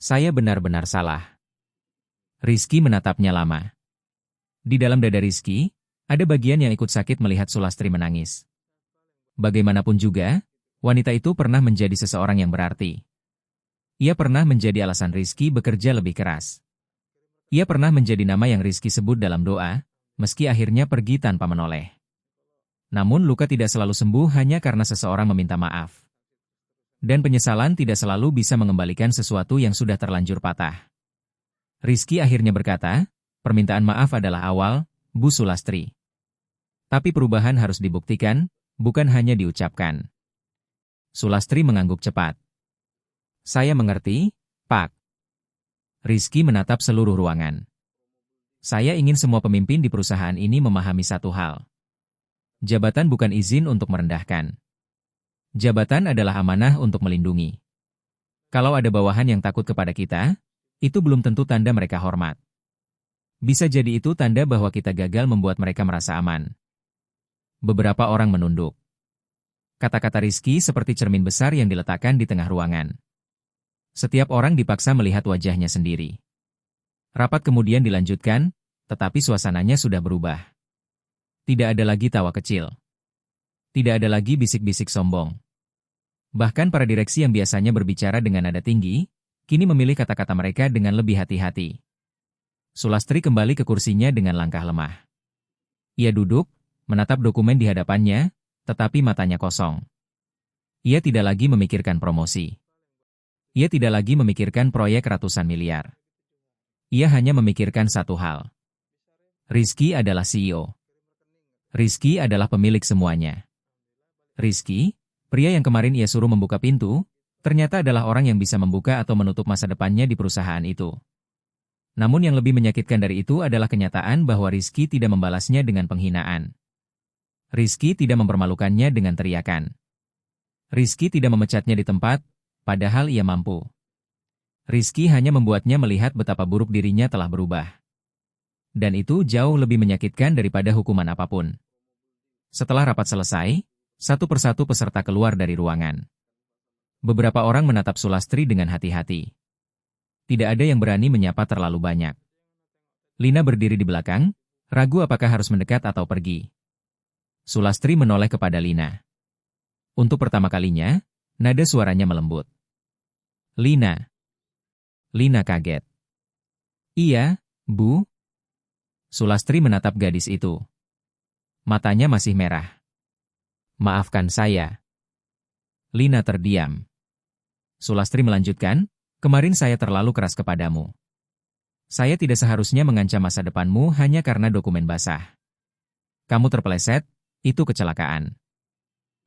Saya benar-benar salah. Rizky menatapnya lama. Di dalam dada Rizky, ada bagian yang ikut sakit melihat Sulastri menangis. Bagaimanapun juga, wanita itu pernah menjadi seseorang yang berarti. Ia pernah menjadi alasan Rizky bekerja lebih keras. Ia pernah menjadi nama yang Rizky sebut dalam doa, meski akhirnya pergi tanpa menoleh. Namun luka tidak selalu sembuh hanya karena seseorang meminta maaf. Dan penyesalan tidak selalu bisa mengembalikan sesuatu yang sudah terlanjur patah. Rizky akhirnya berkata, permintaan maaf adalah awal, Bu Sulastri. Tapi perubahan harus dibuktikan, bukan hanya diucapkan. Sulastri mengangguk cepat. Saya mengerti, Pak. Rizky menatap seluruh ruangan. Saya ingin semua pemimpin di perusahaan ini memahami satu hal. Jabatan bukan izin untuk merendahkan. Jabatan adalah amanah untuk melindungi. Kalau ada bawahan yang takut kepada kita, itu belum tentu tanda mereka hormat. Bisa jadi itu tanda bahwa kita gagal membuat mereka merasa aman. Beberapa orang menunduk. Kata-kata Rizky seperti cermin besar yang diletakkan di tengah ruangan. Setiap orang dipaksa melihat wajahnya sendiri. Rapat kemudian dilanjutkan, tetapi suasananya sudah berubah. Tidak ada lagi tawa kecil. Tidak ada lagi bisik-bisik sombong. Bahkan para direksi yang biasanya berbicara dengan nada tinggi, kini memilih kata-kata mereka dengan lebih hati-hati. Sulastri kembali ke kursinya dengan langkah lemah. Ia duduk, menatap dokumen di hadapannya, tetapi matanya kosong. Ia tidak lagi memikirkan promosi. Ia tidak lagi memikirkan proyek ratusan miliar. Ia hanya memikirkan satu hal. Rizky adalah CEO. Rizky adalah pemilik semuanya. Rizky, pria yang kemarin ia suruh membuka pintu, ternyata adalah orang yang bisa membuka atau menutup masa depannya di perusahaan itu. Namun yang lebih menyakitkan dari itu adalah kenyataan bahwa Rizky tidak membalasnya dengan penghinaan. Rizky tidak mempermalukannya dengan teriakan. Rizky tidak memecatnya di tempat, padahal ia mampu. Rizky hanya membuatnya melihat betapa buruk dirinya telah berubah. Dan itu jauh lebih menyakitkan daripada hukuman apapun. Setelah rapat selesai, satu persatu peserta keluar dari ruangan. Beberapa orang menatap Sulastri dengan hati-hati. Tidak ada yang berani menyapa terlalu banyak. Lina berdiri di belakang, ragu apakah harus mendekat atau pergi. Sulastri menoleh kepada Lina. Untuk pertama kalinya, nada suaranya melembut. Lina. Lina kaget. Iya, Bu. Sulastri menatap gadis itu. Matanya masih merah. Maafkan saya. Lina terdiam. Sulastri melanjutkan, kemarin saya terlalu keras kepadamu. Saya tidak seharusnya mengancam masa depanmu hanya karena dokumen basah. Kamu terpeleset, itu kecelakaan.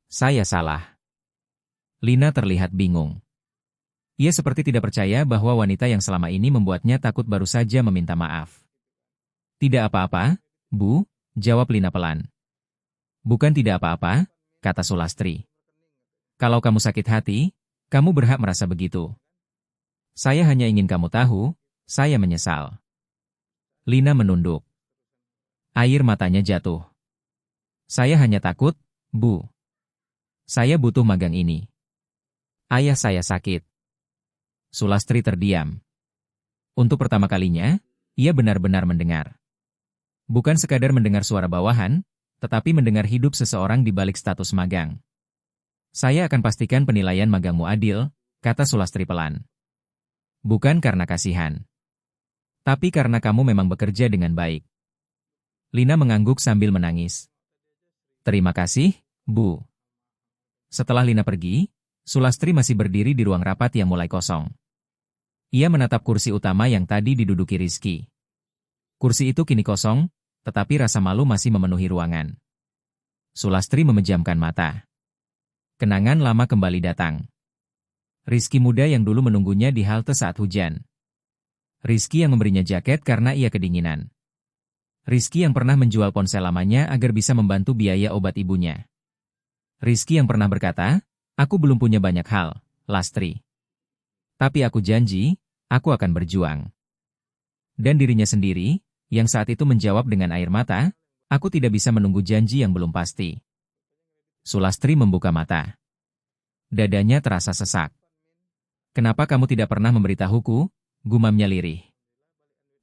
Saya salah. Lina terlihat bingung. Ia seperti tidak percaya bahwa wanita yang selama ini membuatnya takut baru saja meminta maaf. Tidak apa-apa, Bu, jawab Lina pelan. Bukan tidak apa-apa, kata Sulastri. Kalau kamu sakit hati, kamu berhak merasa begitu. Saya hanya ingin kamu tahu, saya menyesal. Lina menunduk. Air matanya jatuh. Saya hanya takut, Bu. Saya butuh magang ini. Ayah saya sakit. Sulastri terdiam. Untuk pertama kalinya, ia benar-benar mendengar. Bukan sekadar mendengar suara bawahan, tetapi mendengar hidup seseorang di balik status magang. Saya akan pastikan penilaian magangmu adil, kata Sulastri pelan. Bukan karena kasihan. Tapi karena kamu memang bekerja dengan baik. Lina mengangguk sambil menangis. Terima kasih, Bu. Setelah Lina pergi, Sulastri masih berdiri di ruang rapat yang mulai kosong. Ia menatap kursi utama yang tadi diduduki Rizky. Kursi itu kini kosong, tetapi rasa malu masih memenuhi ruangan. Sulastri memejamkan mata. Kenangan lama kembali datang. Rizky muda yang dulu menunggunya di halte saat hujan. Rizky yang memberinya jaket karena ia kedinginan. Rizky yang pernah menjual ponsel lamanya agar bisa membantu biaya obat ibunya. Rizky yang pernah berkata, aku belum punya banyak hal, Lastri. Tapi aku janji, aku akan berjuang. Dan dirinya sendiri, yang saat itu menjawab dengan air mata, aku tidak bisa menunggu janji yang belum pasti. Sulastri membuka mata. Dadanya terasa sesak. Kenapa kamu tidak pernah memberitahuku? Gumamnya lirih.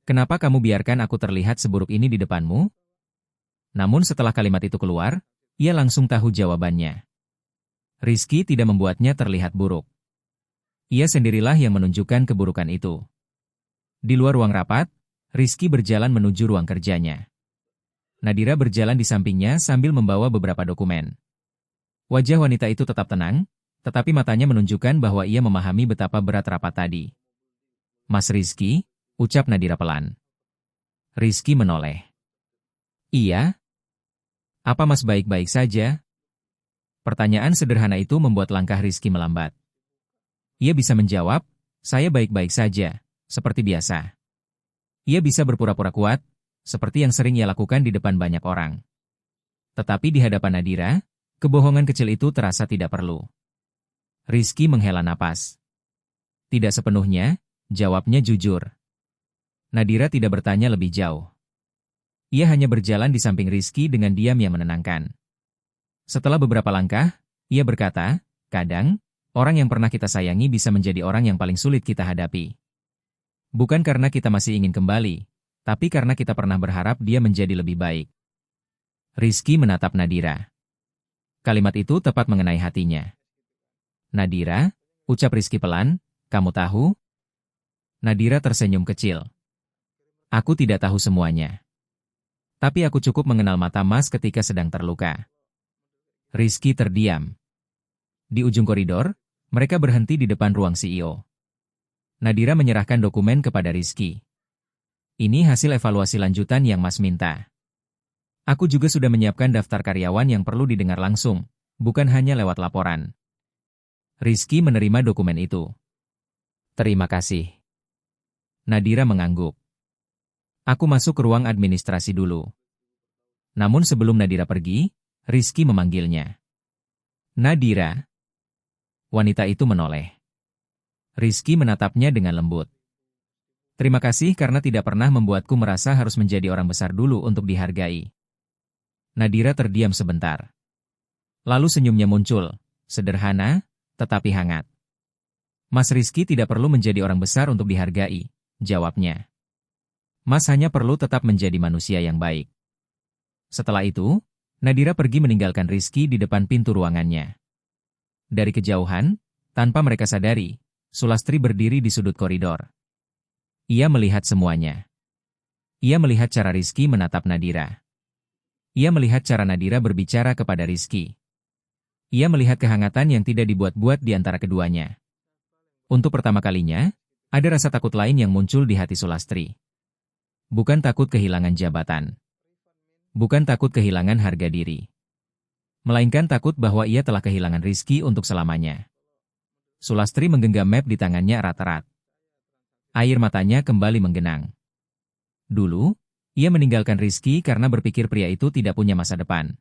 Kenapa kamu biarkan aku terlihat seburuk ini di depanmu? Namun setelah kalimat itu keluar, ia langsung tahu jawabannya. Rizky tidak membuatnya terlihat buruk. Ia sendirilah yang menunjukkan keburukan itu. Di luar ruang rapat, Rizky berjalan menuju ruang kerjanya. Nadira berjalan di sampingnya sambil membawa beberapa dokumen. Wajah wanita itu tetap tenang, tetapi matanya menunjukkan bahwa ia memahami betapa berat rapat tadi. Mas Rizky, ucap Nadira pelan. Rizky menoleh. Iya? Apa Mas baik-baik saja? Pertanyaan sederhana itu membuat langkah Rizky melambat. Ia bisa menjawab, saya baik-baik saja, seperti biasa. Ia bisa berpura-pura kuat, seperti yang sering ia lakukan di depan banyak orang. Tetapi di hadapan Nadira, kebohongan kecil itu terasa tidak perlu. Rizky menghela napas. Tidak sepenuhnya, jawabnya jujur. Nadira tidak bertanya lebih jauh. Ia hanya berjalan di samping Rizky dengan diam yang menenangkan. Setelah beberapa langkah, ia berkata, kadang, orang yang pernah kita sayangi bisa menjadi orang yang paling sulit kita hadapi. Bukan karena kita masih ingin kembali, tapi karena kita pernah berharap dia menjadi lebih baik. Rizky menatap Nadira. Kalimat itu tepat mengenai hatinya. Nadira, ucap Rizky pelan, kamu tahu? Nadira tersenyum kecil. Aku tidak tahu semuanya. Tapi aku cukup mengenal mata Mas ketika sedang terluka. Rizky terdiam. Di ujung koridor, mereka berhenti di depan ruang CEO. Nadira menyerahkan dokumen kepada Rizky. Ini hasil evaluasi lanjutan yang Mas minta. Aku juga sudah menyiapkan daftar karyawan yang perlu didengar langsung, bukan hanya lewat laporan. Rizky menerima dokumen itu. Terima kasih. Nadira mengangguk. Aku masuk ke ruang administrasi dulu. Namun sebelum Nadira pergi, Rizky memanggilnya. Nadira. Wanita itu menoleh. Rizky menatapnya dengan lembut. Terima kasih karena tidak pernah membuatku merasa harus menjadi orang besar dulu untuk dihargai. Nadira terdiam sebentar. Lalu senyumnya muncul, sederhana, tetapi hangat. Mas Rizky tidak perlu menjadi orang besar untuk dihargai, jawabnya. Mas hanya perlu tetap menjadi manusia yang baik. Setelah itu, Nadira pergi meninggalkan Rizky di depan pintu ruangannya. Dari kejauhan, tanpa mereka sadari, Sulastri berdiri di sudut koridor. Ia melihat semuanya. Ia melihat cara Rizky menatap Nadira. Ia melihat cara Nadira berbicara kepada Rizky. Ia melihat kehangatan yang tidak dibuat-buat di antara keduanya. Untuk pertama kalinya, ada rasa takut lain yang muncul di hati Sulastri. Bukan takut kehilangan jabatan. Bukan takut kehilangan harga diri. Melainkan takut bahwa ia telah kehilangan Rizky untuk selamanya. Sulastri menggenggam map di tangannya erat-erat. Air matanya kembali menggenang. Dulu, ia meninggalkan Rizky karena berpikir pria itu tidak punya masa depan.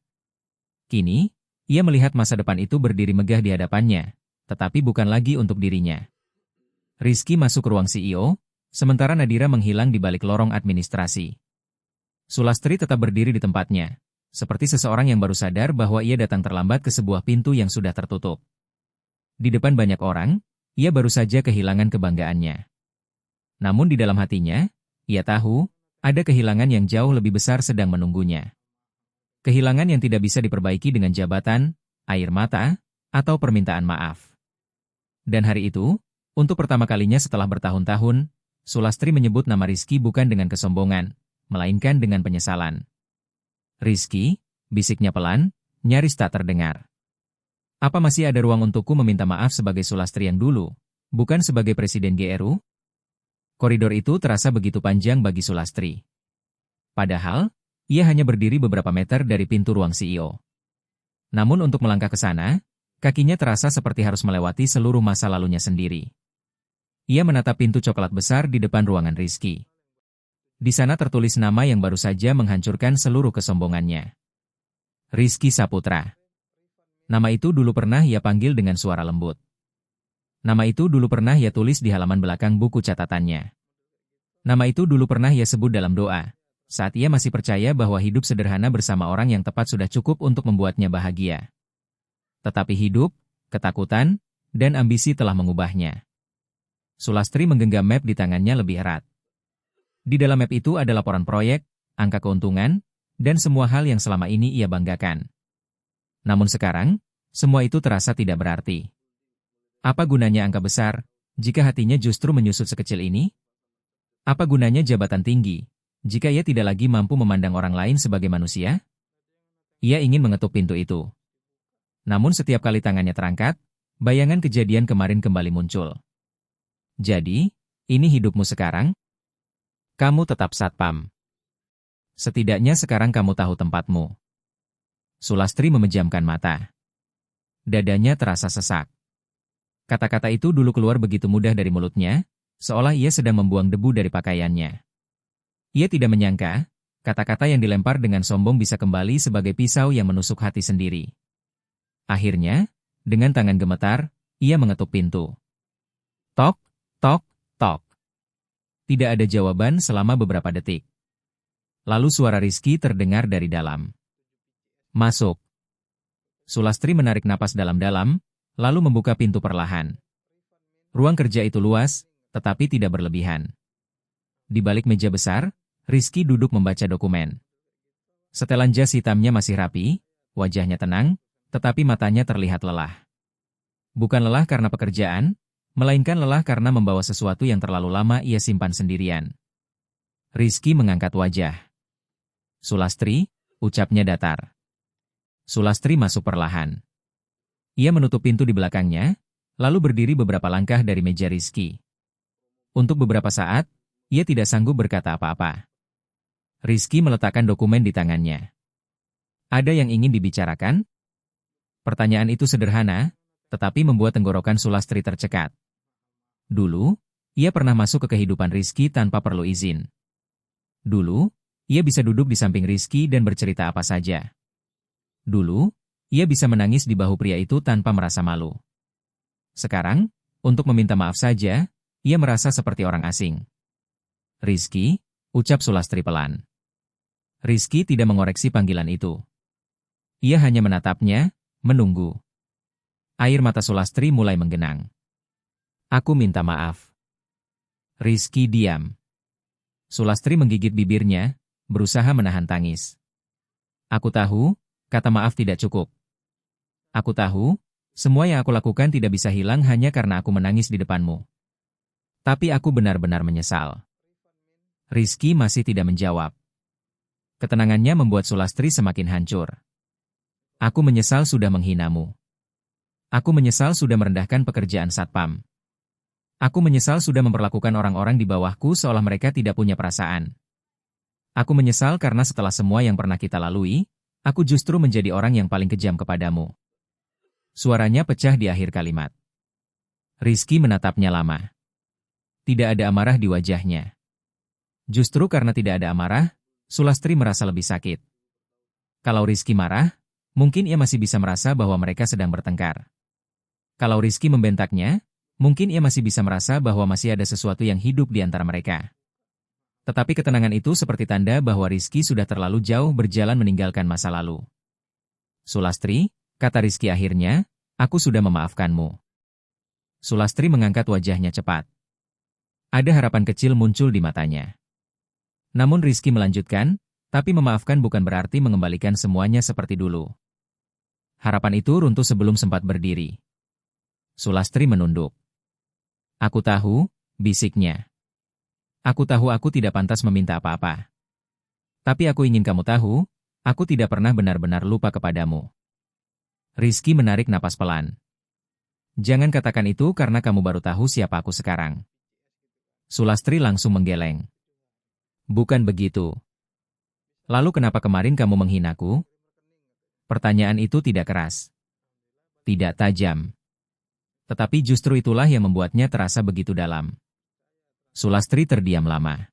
Kini, ia melihat masa depan itu berdiri megah di hadapannya, tetapi bukan lagi untuk dirinya. Rizky masuk ke ruang CEO, sementara Nadira menghilang di balik lorong administrasi. Sulastri tetap berdiri di tempatnya, seperti seseorang yang baru sadar bahwa ia datang terlambat ke sebuah pintu yang sudah tertutup. Di depan banyak orang, ia baru saja kehilangan kebanggaannya. Namun di dalam hatinya, ia tahu, ada kehilangan yang jauh lebih besar sedang menunggunya. Kehilangan yang tidak bisa diperbaiki dengan jabatan, air mata, atau permintaan maaf. Dan hari itu, untuk pertama kalinya setelah bertahun-tahun, Sulastri menyebut nama Rizky bukan dengan kesombongan, melainkan dengan penyesalan. "Rizky," bisiknya pelan, nyaris tak terdengar. "Apa masih ada ruang untukku meminta maaf sebagai Sulastri yang dulu, bukan sebagai Presiden GRU?" Koridor itu terasa begitu panjang bagi Sulastri. Padahal, ia hanya berdiri beberapa meter dari pintu ruang CEO. Namun untuk melangkah ke sana, kakinya terasa seperti harus melewati seluruh masa lalunya sendiri. Ia menatap pintu coklat besar di depan ruangan Rizky. Di sana tertulis nama yang baru saja menghancurkan seluruh kesombongannya. Rizky Saputra. Nama itu dulu pernah ia panggil dengan suara lembut. Nama itu dulu pernah ia tulis di halaman belakang buku catatannya. Nama itu dulu pernah ia sebut dalam doa, saat ia masih percaya bahwa hidup sederhana bersama orang yang tepat sudah cukup untuk membuatnya bahagia. Tetapi hidup, ketakutan, dan ambisi telah mengubahnya. Sulastri menggenggam map di tangannya lebih erat. Di dalam map itu ada laporan proyek, angka keuntungan, dan semua hal yang selama ini ia banggakan. Namun sekarang, semua itu terasa tidak berarti. Apa gunanya angka besar, jika hatinya justru menyusut sekecil ini? Apa gunanya jabatan tinggi, jika ia tidak lagi mampu memandang orang lain sebagai manusia? Ia ingin mengetuk pintu itu. Namun setiap kali tangannya terangkat, bayangan kejadian kemarin kembali muncul. Jadi, ini hidupmu sekarang? Kamu tetap satpam. Setidaknya sekarang kamu tahu tempatmu. Sulastri memejamkan mata. Dadanya terasa sesak. Kata-kata itu dulu keluar begitu mudah dari mulutnya, seolah ia sedang membuang debu dari pakaiannya. Ia tidak menyangka, kata-kata yang dilempar dengan sombong bisa kembali sebagai pisau yang menusuk hati sendiri. Akhirnya, dengan tangan gemetar, ia mengetuk pintu. Tok, tok, tok. Tidak ada jawaban selama beberapa detik. Lalu suara Rizky terdengar dari dalam. "Masuk." Sulastri menarik napas dalam-dalam, lalu membuka pintu perlahan. Ruang kerja itu luas, tetapi tidak berlebihan. Di balik meja besar, Rizky duduk membaca dokumen. Setelan jas hitamnya masih rapi, wajahnya tenang, tetapi matanya terlihat lelah. Bukan lelah karena pekerjaan, melainkan lelah karena membawa sesuatu yang terlalu lama ia simpan sendirian. Rizky mengangkat wajah. "Sulastri," ucapnya datar. Sulastri masuk perlahan. Ia menutup pintu di belakangnya, lalu berdiri beberapa langkah dari meja Rizky. Untuk beberapa saat, ia tidak sanggup berkata apa-apa. Rizky meletakkan dokumen di tangannya. "Ada yang ingin dibicarakan?" Pertanyaan itu sederhana, tetapi membuat tenggorokan Sulastri tercekat. Dulu, ia pernah masuk ke kehidupan Rizky tanpa perlu izin. Dulu, ia bisa duduk di samping Rizky dan bercerita apa saja. Dulu, ia bisa menangis di bahu pria itu tanpa merasa malu. Sekarang, untuk meminta maaf saja, ia merasa seperti orang asing. "Rizky," ucap Sulastri pelan. Rizky tidak mengoreksi panggilan itu. Ia hanya menatapnya, menunggu. Air mata Sulastri mulai menggenang. "Aku minta maaf." Rizky diam. Sulastri menggigit bibirnya, berusaha menahan tangis. "Aku tahu, kata maaf tidak cukup. Aku tahu, semua yang aku lakukan tidak bisa hilang hanya karena aku menangis di depanmu. Tapi aku benar-benar menyesal." Rizky masih tidak menjawab. Ketenangannya membuat Sulastri semakin hancur. "Aku menyesal sudah menghinamu. Aku menyesal sudah merendahkan pekerjaan satpam. Aku menyesal sudah memperlakukan orang-orang di bawahku seolah mereka tidak punya perasaan. Aku menyesal karena setelah semua yang pernah kita lalui, aku justru menjadi orang yang paling kejam kepadamu." Suaranya pecah di akhir kalimat. Rizky menatapnya lama. Tidak ada amarah di wajahnya. Justru karena tidak ada amarah, Sulastri merasa lebih sakit. Kalau Rizky marah, mungkin ia masih bisa merasa bahwa mereka sedang bertengkar. Kalau Rizky membentaknya, mungkin ia masih bisa merasa bahwa masih ada sesuatu yang hidup di antara mereka. Tetapi ketenangan itu seperti tanda bahwa Rizky sudah terlalu jauh berjalan meninggalkan masa lalu. Sulastri, kata Rizky akhirnya, aku sudah memaafkanmu. Sulastri mengangkat wajahnya cepat. Ada harapan kecil muncul di matanya. Namun Rizky melanjutkan, tapi memaafkan bukan berarti mengembalikan semuanya seperti dulu. Harapan itu runtuh sebelum sempat berdiri. Sulastri menunduk. Aku tahu, bisiknya. Aku tahu aku tidak pantas meminta apa-apa. Tapi aku ingin kamu tahu, aku tidak pernah benar-benar lupa kepadamu. Rizky menarik napas pelan. Jangan katakan itu karena kamu baru tahu siapa aku sekarang. Sulastri langsung menggeleng. Bukan begitu. Lalu kenapa kemarin kamu menghinaku? Pertanyaan itu tidak keras. Tidak tajam. Tetapi justru itulah yang membuatnya terasa begitu dalam. Sulastri terdiam lama.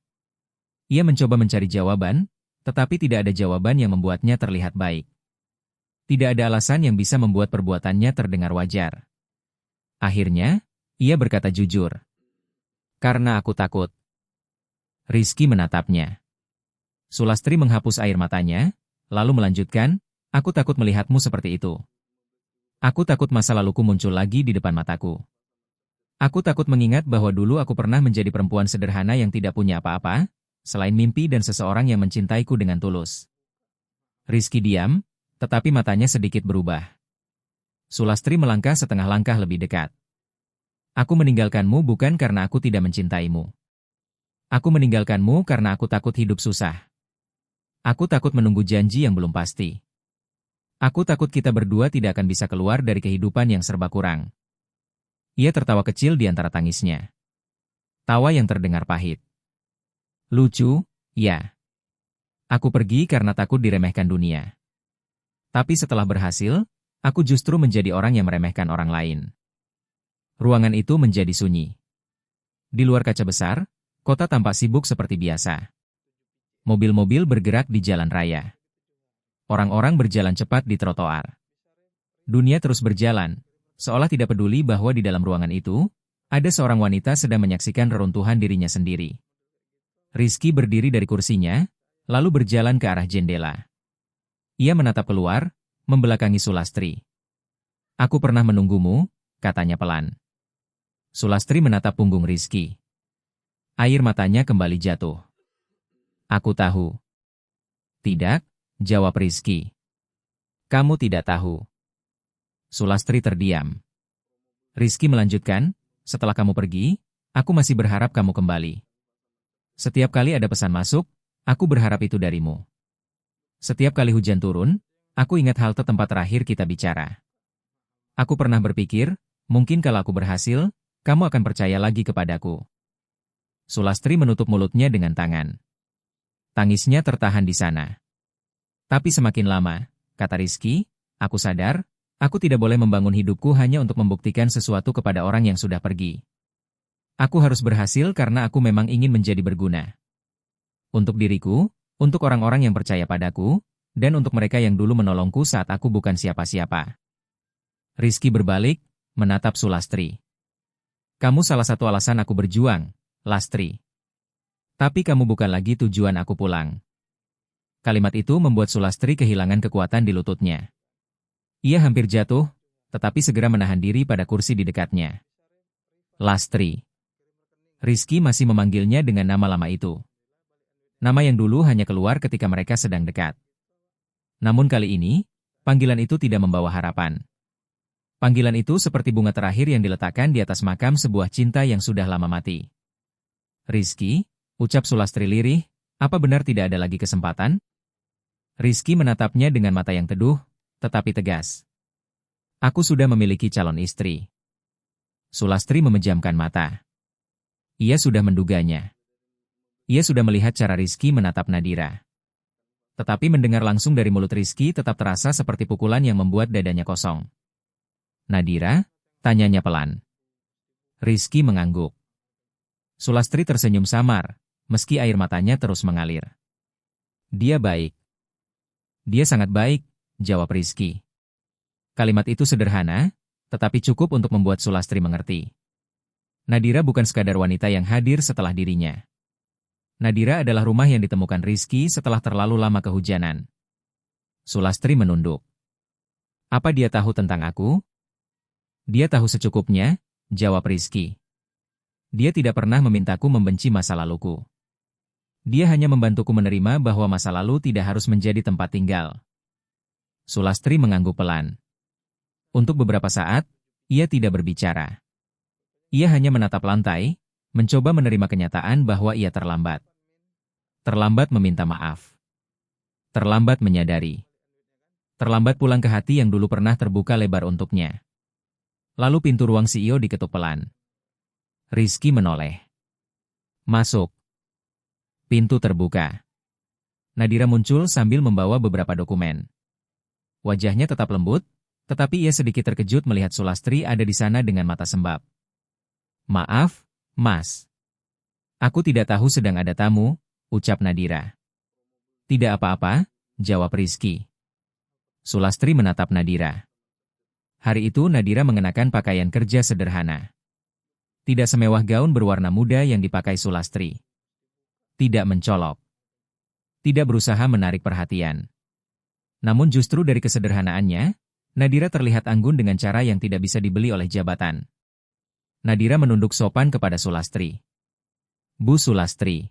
Ia mencoba mencari jawaban, tetapi tidak ada jawaban yang membuatnya terlihat baik. Tidak ada alasan yang bisa membuat perbuatannya terdengar wajar. Akhirnya, ia berkata jujur. Karena aku takut. Rizky menatapnya. Sulastri menghapus air matanya, lalu melanjutkan, aku takut melihatmu seperti itu. Aku takut masa laluku muncul lagi di depan mataku. Aku takut mengingat bahwa dulu aku pernah menjadi perempuan sederhana yang tidak punya apa-apa, selain mimpi dan seseorang yang mencintaiku dengan tulus. Rizky diam, tetapi matanya sedikit berubah. Sulastri melangkah setengah langkah lebih dekat. Aku meninggalkanmu bukan karena aku tidak mencintaimu. Aku meninggalkanmu karena aku takut hidup susah. Aku takut menunggu janji yang belum pasti. Aku takut kita berdua tidak akan bisa keluar dari kehidupan yang serba kurang. Ia tertawa kecil di antara tangisnya. Tawa yang terdengar pahit. Lucu, ya. Aku pergi karena takut diremehkan dunia. Tapi setelah berhasil, aku justru menjadi orang yang meremehkan orang lain. Ruangan itu menjadi sunyi. Di luar kaca besar, kota tampak sibuk seperti biasa. Mobil-mobil bergerak di jalan raya. Orang-orang berjalan cepat di trotoar. Dunia terus berjalan, seolah tidak peduli bahwa di dalam ruangan itu, ada seorang wanita sedang menyaksikan reruntuhan dirinya sendiri. Rizky berdiri dari kursinya, lalu berjalan ke arah jendela. Ia menatap keluar, membelakangi Sulastri. Aku pernah menunggumu, katanya pelan. Sulastri menatap punggung Rizky. Air matanya kembali jatuh. Aku tahu. Tidak, jawab Rizky. Kamu tidak tahu. Sulastri terdiam. Rizky melanjutkan, setelah kamu pergi, aku masih berharap kamu kembali. Setiap kali ada pesan masuk, aku berharap itu darimu. Setiap kali hujan turun, aku ingat halte tempat terakhir kita bicara. Aku pernah berpikir, mungkin kalau aku berhasil, kamu akan percaya lagi kepadaku. Sulastri menutup mulutnya dengan tangan. Tangisnya tertahan di sana. Tapi semakin lama, kata Rizky, aku sadar, aku tidak boleh membangun hidupku hanya untuk membuktikan sesuatu kepada orang yang sudah pergi. Aku harus berhasil karena aku memang ingin menjadi berguna. Untuk diriku, untuk orang-orang yang percaya padaku, dan untuk mereka yang dulu menolongku saat aku bukan siapa-siapa. Rizky berbalik, menatap Sulastri. Kamu salah satu alasan aku berjuang, Lastri. Tapi kamu bukan lagi tujuan aku pulang. Kalimat itu membuat Sulastri kehilangan kekuatan di lututnya. Ia hampir jatuh, tetapi segera menahan diri pada kursi di dekatnya. Lastri. Rizky masih memanggilnya dengan nama lama itu. Nama yang dulu hanya keluar ketika mereka sedang dekat. Namun kali ini, panggilan itu tidak membawa harapan. Panggilan itu seperti bunga terakhir yang diletakkan di atas makam sebuah cinta yang sudah lama mati. Rizky, ucap Sulastri lirih, apa benar tidak ada lagi kesempatan? Rizky menatapnya dengan mata yang teduh, tetapi tegas. Aku sudah memiliki calon istri. Sulastri memejamkan mata. Ia sudah menduganya. Ia sudah melihat cara Rizky menatap Nadira. Tetapi mendengar langsung dari mulut Rizky tetap terasa seperti pukulan yang membuat dadanya kosong. Nadira? Tanyanya pelan. Rizky mengangguk. Sulastri tersenyum samar, meski air matanya terus mengalir. Dia baik. Dia sangat baik, jawab Rizky. Kalimat itu sederhana, tetapi cukup untuk membuat Sulastri mengerti. Nadira bukan sekadar wanita yang hadir setelah dirinya. Nadira adalah rumah yang ditemukan Rizky setelah terlalu lama kehujanan. Sulastri menunduk. Apa dia tahu tentang aku? Dia tahu secukupnya, jawab Rizky. Dia tidak pernah memintaku membenci masa laluku. Dia hanya membantuku menerima bahwa masa lalu tidak harus menjadi tempat tinggal. Sulastri mengangguk pelan. Untuk beberapa saat, ia tidak berbicara. Ia hanya menatap lantai, mencoba menerima kenyataan bahwa ia terlambat. Terlambat meminta maaf. Terlambat menyadari. Terlambat pulang ke hati yang dulu pernah terbuka lebar untuknya. Lalu pintu ruang CEO diketuk pelan. Rizky menoleh. Masuk. Pintu terbuka. Nadira muncul sambil membawa beberapa dokumen. Wajahnya tetap lembut, tetapi ia sedikit terkejut melihat Sulastri ada di sana dengan mata sembab. Maaf, Mas. Aku tidak tahu sedang ada tamu, ucap Nadira. Tidak apa-apa, jawab Rizky. Sulastri menatap Nadira. Hari itu Nadira mengenakan pakaian kerja sederhana. Tidak semewah gaun berwarna muda yang dipakai Sulastri. Tidak mencolok. Tidak berusaha menarik perhatian. Namun justru dari kesederhanaannya, Nadira terlihat anggun dengan cara yang tidak bisa dibeli oleh jabatan. Nadira menunduk sopan kepada Sulastri. Bu Sulastri.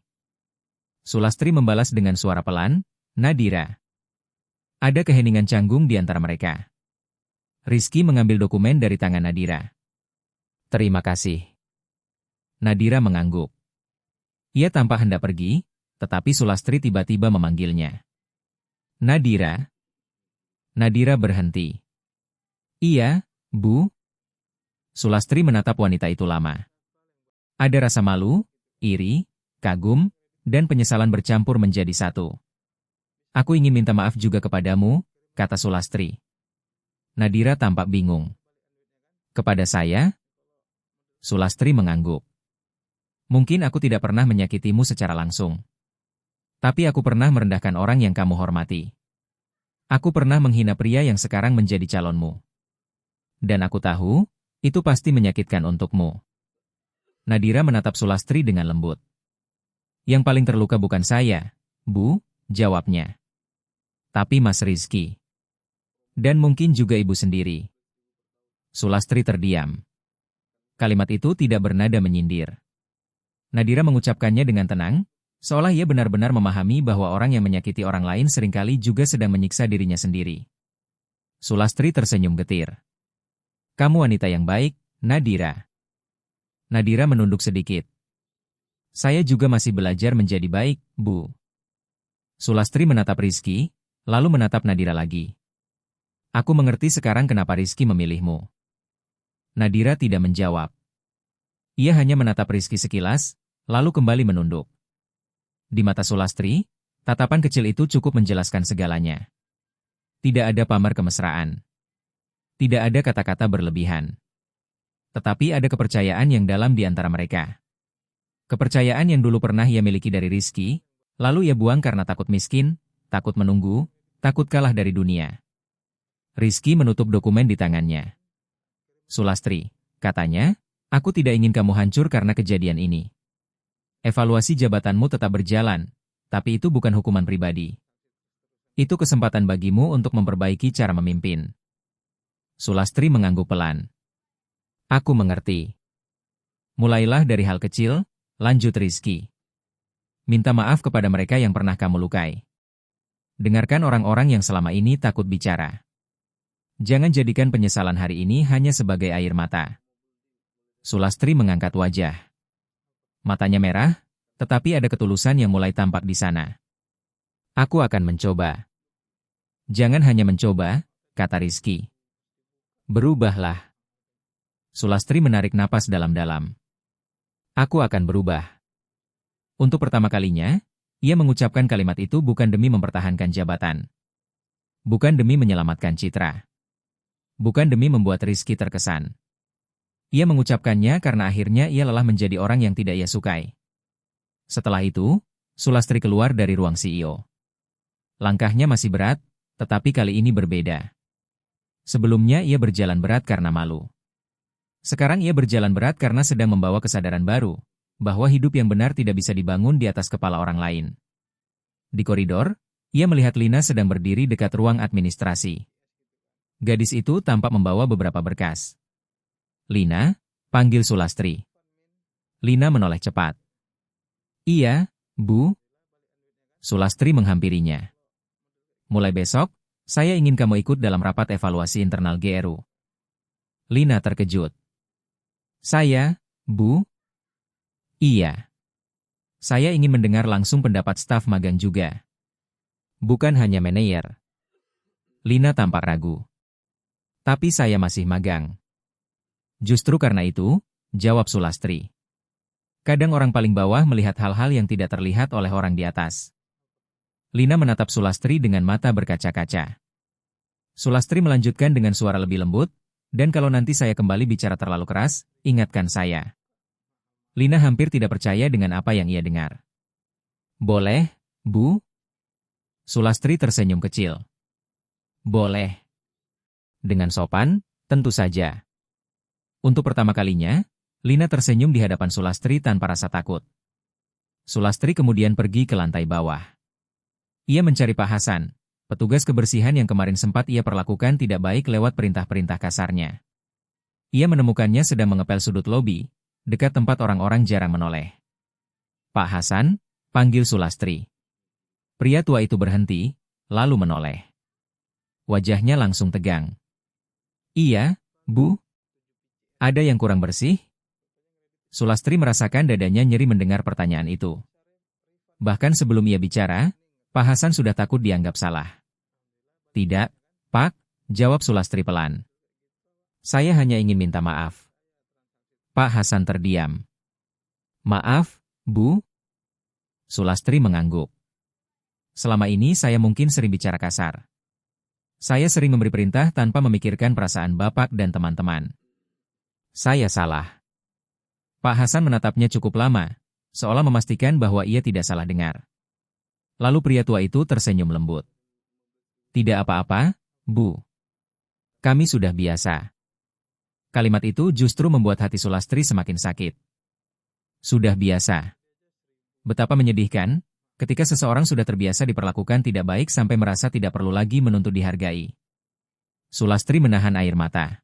Sulastri membalas dengan suara pelan, Nadira. Ada keheningan canggung di antara mereka. Rizky mengambil dokumen dari tangan Nadira. Terima kasih. Nadira mengangguk. Ia tampak hendak pergi, tetapi Sulastri tiba-tiba memanggilnya. Nadira. Nadira berhenti. Iya, Bu. Sulastri menatap wanita itu lama. Ada rasa malu, iri, kagum, dan penyesalan bercampur menjadi satu. Aku ingin minta maaf juga kepadamu, kata Sulastri. Nadira tampak bingung. Kepada saya? Sulastri mengangguk. Mungkin aku tidak pernah menyakitimu secara langsung. Tapi aku pernah merendahkan orang yang kamu hormati. Aku pernah menghina pria yang sekarang menjadi calonmu. Dan aku tahu, itu pasti menyakitkan untukmu. Nadira menatap Sulastri dengan lembut. Yang paling terluka bukan saya, Bu, jawabnya. Tapi Mas Rizky. Dan mungkin juga ibu sendiri. Sulastri terdiam. Kalimat itu tidak bernada menyindir. Nadira mengucapkannya dengan tenang, seolah ia benar-benar memahami bahwa orang yang menyakiti orang lain seringkali juga sedang menyiksa dirinya sendiri. Sulastri tersenyum getir. Kamu wanita yang baik, Nadira. Nadira menunduk sedikit. Saya juga masih belajar menjadi baik, Bu. Sulastri menatap Rizky, lalu menatap Nadira lagi. Aku mengerti sekarang kenapa Rizky memilihmu. Nadira tidak menjawab. Ia hanya menatap Rizky sekilas, lalu kembali menunduk. Di mata Sulastri, tatapan kecil itu cukup menjelaskan segalanya. Tidak ada pamar kemesraan. Tidak ada kata-kata berlebihan. Tetapi ada kepercayaan yang dalam di antara mereka. Kepercayaan yang dulu pernah ia miliki dari Rizky, lalu ia buang karena takut miskin, takut menunggu, takut kalah dari dunia. Rizky menutup dokumen di tangannya. Sulastri, katanya, aku tidak ingin kamu hancur karena kejadian ini. Evaluasi jabatanmu tetap berjalan, tapi itu bukan hukuman pribadi. Itu kesempatan bagimu untuk memperbaiki cara memimpin. Sulastri mengangguk pelan. Aku mengerti. Mulailah dari hal kecil, lanjut Rizky. Minta maaf kepada mereka yang pernah kamu lukai. Dengarkan orang-orang yang selama ini takut bicara. Jangan jadikan penyesalan hari ini hanya sebagai air mata. Sulastri mengangkat wajah. Matanya merah, tetapi ada ketulusan yang mulai tampak di sana. Aku akan mencoba. Jangan hanya mencoba, kata Rizky. Berubahlah. Sulastri menarik napas dalam-dalam. Aku akan berubah. Untuk pertama kalinya, ia mengucapkan kalimat itu bukan demi mempertahankan jabatan. Bukan demi menyelamatkan citra. Bukan demi membuat Rizky terkesan. Ia mengucapkannya karena akhirnya ia lelah menjadi orang yang tidak ia sukai. Setelah itu, Sulastri keluar dari ruang CEO. Langkahnya masih berat, tetapi kali ini berbeda. Sebelumnya ia berjalan berat karena malu. Sekarang ia berjalan berat karena sedang membawa kesadaran baru, bahwa hidup yang benar tidak bisa dibangun di atas kepala orang lain. Di koridor, ia melihat Lina sedang berdiri dekat ruang administrasi. Gadis itu tampak membawa beberapa berkas. "Lina," panggil Sulastri. Lina menoleh cepat. "Iya, Bu." Sulastri menghampirinya. "Mulai besok, saya ingin kamu ikut dalam rapat evaluasi internal GRU." Lina terkejut. "Saya, Bu?" "Iya. Saya ingin mendengar langsung pendapat staf magang juga. Bukan hanya manajer." Lina tampak ragu. "Tapi saya masih magang." "Justru karena itu," jawab Sulastri. "Kadang orang paling bawah melihat hal-hal yang tidak terlihat oleh orang di atas." Lina menatap Sulastri dengan mata berkaca-kaca. Sulastri melanjutkan dengan suara lebih lembut, "Dan kalau nanti saya kembali bicara terlalu keras, ingatkan saya." Lina hampir tidak percaya dengan apa yang ia dengar. "Boleh, Bu?" Sulastri tersenyum kecil. "Boleh." Dengan sopan, tentu saja. Untuk pertama kalinya, Lina tersenyum di hadapan Sulastri tanpa rasa takut. Sulastri kemudian pergi ke lantai bawah. Ia mencari Pak Hasan, petugas kebersihan yang kemarin sempat ia perlakukan tidak baik lewat perintah-perintah kasarnya. Ia menemukannya sedang mengepel sudut lobi, dekat tempat orang-orang jarang menoleh. "Pak Hasan," panggil Sulastri. Pria tua itu berhenti, lalu menoleh. Wajahnya langsung tegang. "Iya, Bu." "Ada yang kurang bersih?" Sulastri merasakan dadanya nyeri mendengar pertanyaan itu. Bahkan sebelum ia bicara, Pak Hasan sudah takut dianggap salah. "Tidak, Pak," jawab Sulastri pelan. "Saya hanya ingin minta maaf." Pak Hasan terdiam. "Maaf, Bu?" Sulastri mengangguk. "Selama ini saya mungkin sering bicara kasar. Saya sering memberi perintah tanpa memikirkan perasaan Bapak dan teman-teman. Saya salah." Pak Hasan menatapnya cukup lama, seolah memastikan bahwa ia tidak salah dengar. Lalu pria tua itu tersenyum lembut. "Tidak apa-apa, Bu. Kami sudah biasa." Kalimat itu justru membuat hati Sulastri semakin sakit. Sudah biasa. Betapa menyedihkan, ketika seseorang sudah terbiasa diperlakukan tidak baik sampai merasa tidak perlu lagi menuntut dihargai. Sulastri menahan air mata.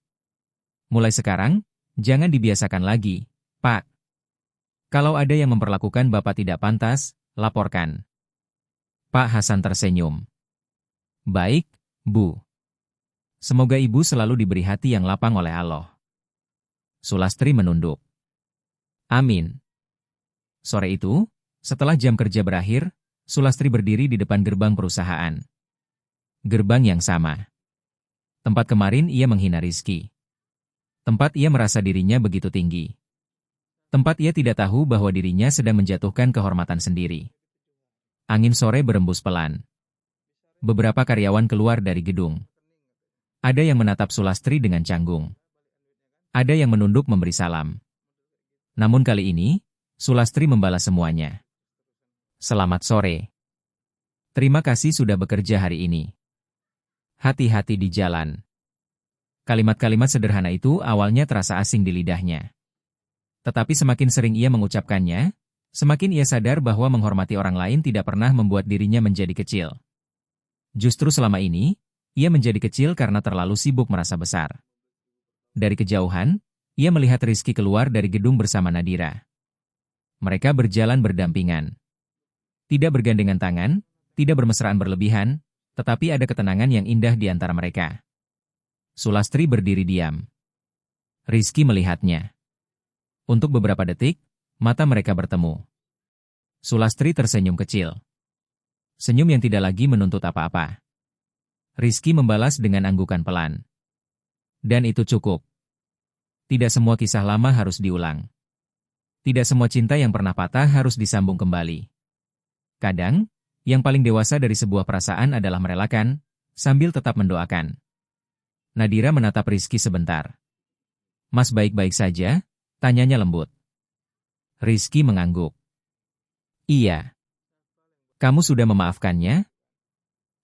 "Mulai sekarang, jangan dibiasakan lagi, Pak. Kalau ada yang memperlakukan Bapak tidak pantas, laporkan." Pak Hasan tersenyum. "Baik, Bu. Semoga Ibu selalu diberi hati yang lapang oleh Allah." Sulastri menunduk. "Amin." Sore itu, setelah jam kerja berakhir, Sulastri berdiri di depan gerbang perusahaan. Gerbang yang sama. Tempat kemarin ia menghina Rizky. Tempat ia merasa dirinya begitu tinggi. Tempat ia tidak tahu bahwa dirinya sedang menjatuhkan kehormatan sendiri. Angin sore berembus pelan. Beberapa karyawan keluar dari gedung. Ada yang menatap Sulastri dengan canggung. Ada yang menunduk memberi salam. Namun kali ini, Sulastri membalas semuanya. "Selamat sore. Terima kasih sudah bekerja hari ini. Hati-hati di jalan." Kalimat-kalimat sederhana itu awalnya terasa asing di lidahnya. Tetapi semakin sering ia mengucapkannya, semakin ia sadar bahwa menghormati orang lain tidak pernah membuat dirinya menjadi kecil. Justru selama ini, ia menjadi kecil karena terlalu sibuk merasa besar. Dari kejauhan, ia melihat Rizky keluar dari gedung bersama Nadira. Mereka berjalan berdampingan. Tidak bergandengan tangan, tidak bermesraan berlebihan, tetapi ada ketenangan yang indah di antara mereka. Sulastri berdiri diam. Rizky melihatnya. Untuk beberapa detik, mata mereka bertemu. Sulastri tersenyum kecil. Senyum yang tidak lagi menuntut apa-apa. Rizky membalas dengan anggukan pelan. Dan itu cukup. Tidak semua kisah lama harus diulang. Tidak semua cinta yang pernah patah harus disambung kembali. Kadang, yang paling dewasa dari sebuah perasaan adalah merelakan, sambil tetap mendoakan. Nadira menatap Rizky sebentar. "Mas baik-baik saja?" tanyanya lembut. Rizky mengangguk. "Iya." "Kamu sudah memaafkannya?"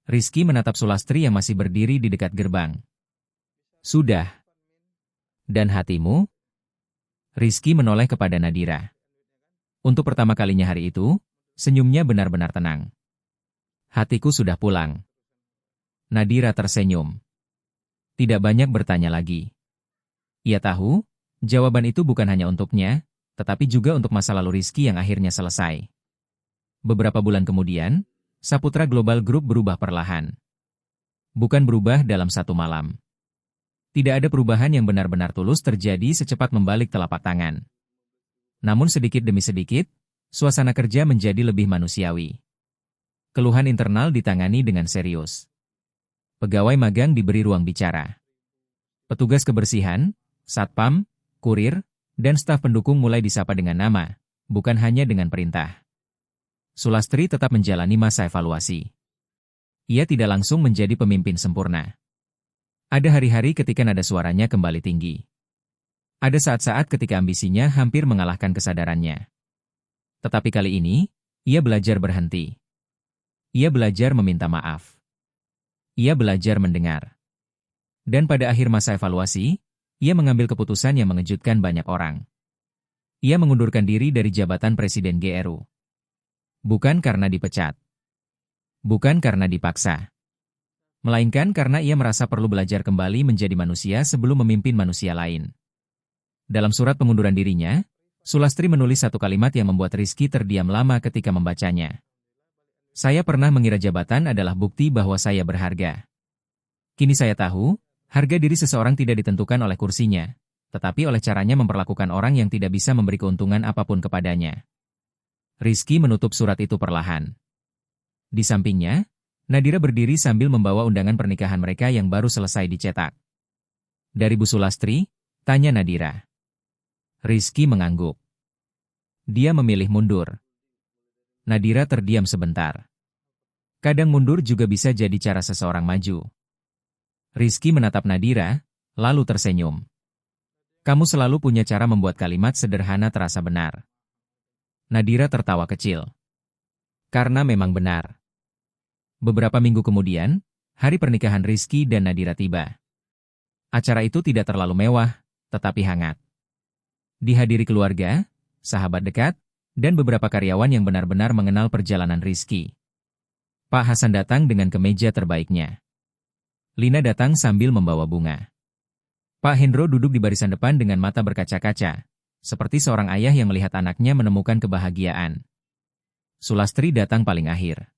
Rizky menatap Sulastri yang masih berdiri di dekat gerbang. "Sudah." "Dan hatimu?" Rizky menoleh kepada Nadira. Untuk pertama kalinya hari itu, senyumnya benar-benar tenang. Hatiku sudah pulang. Nadira tersenyum. Tidak banyak bertanya lagi. Ia tahu, jawaban itu bukan hanya untuknya, tetapi juga untuk masa lalu Rizky yang akhirnya selesai. Beberapa bulan kemudian, Saputra Global Group berubah perlahan. Bukan berubah dalam satu malam. Tidak ada perubahan yang benar-benar tulus terjadi secepat membalik telapak tangan. Namun sedikit demi sedikit, suasana kerja menjadi lebih manusiawi. Keluhan internal ditangani dengan serius. Pegawai magang diberi ruang bicara. Petugas kebersihan, satpam, kurir, dan staf pendukung mulai disapa dengan nama, bukan hanya dengan perintah. Sulastri tetap menjalani masa evaluasi. Ia tidak langsung menjadi pemimpin sempurna. Ada hari-hari ketika nada suaranya kembali tinggi. Ada saat-saat ketika ambisinya hampir mengalahkan kesadarannya. Tetapi kali ini, ia belajar berhenti. Ia belajar meminta maaf. Ia belajar mendengar. Dan pada akhir masa evaluasi, ia mengambil keputusan yang mengejutkan banyak orang. Ia mengundurkan diri dari jabatan Presiden GRU. Bukan karena dipecat. Bukan karena dipaksa. Melainkan karena ia merasa perlu belajar kembali menjadi manusia sebelum memimpin manusia lain. Dalam surat pengunduran dirinya, Sulastri menulis satu kalimat yang membuat Rizky terdiam lama ketika membacanya. Saya pernah mengira jabatan adalah bukti bahwa saya berharga. Kini saya tahu, harga diri seseorang tidak ditentukan oleh kursinya, tetapi oleh caranya memperlakukan orang yang tidak bisa memberi keuntungan apapun kepadanya. Rizky menutup surat itu perlahan. Di sampingnya, Nadira berdiri sambil membawa undangan pernikahan mereka yang baru selesai dicetak. Dari Bu Sulastri, tanya Nadira. Rizky mengangguk. Dia memilih mundur. Nadira terdiam sebentar. Kadang mundur juga bisa jadi cara seseorang maju. Rizky menatap Nadira, lalu tersenyum. Kamu selalu punya cara membuat kalimat sederhana terasa benar. Nadira tertawa kecil. Karena memang benar. Beberapa minggu kemudian, hari pernikahan Rizky dan Nadira tiba. Acara itu tidak terlalu mewah, tetapi hangat. Dihadiri keluarga, sahabat dekat, dan beberapa karyawan yang benar-benar mengenal perjalanan Rizky. Pak Hasan datang dengan kemeja terbaiknya. Lina datang sambil membawa bunga. Pak Hendro duduk di barisan depan dengan mata berkaca-kaca, seperti seorang ayah yang melihat anaknya menemukan kebahagiaan. Sulastri datang paling akhir.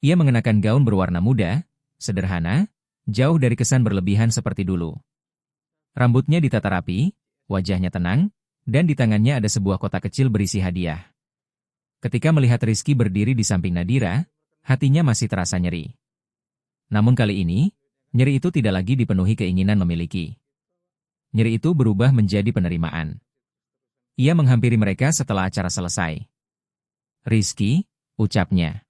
Ia mengenakan gaun berwarna muda, sederhana, jauh dari kesan berlebihan seperti dulu. Rambutnya ditata rapi, wajahnya tenang, dan di tangannya ada sebuah kotak kecil berisi hadiah. Ketika melihat Rizky berdiri di samping Nadira, hatinya masih terasa nyeri. Namun kali ini, nyeri itu tidak lagi dipenuhi keinginan memiliki. Nyeri itu berubah menjadi penerimaan. Ia menghampiri mereka setelah acara selesai. Rizky, ucapnya.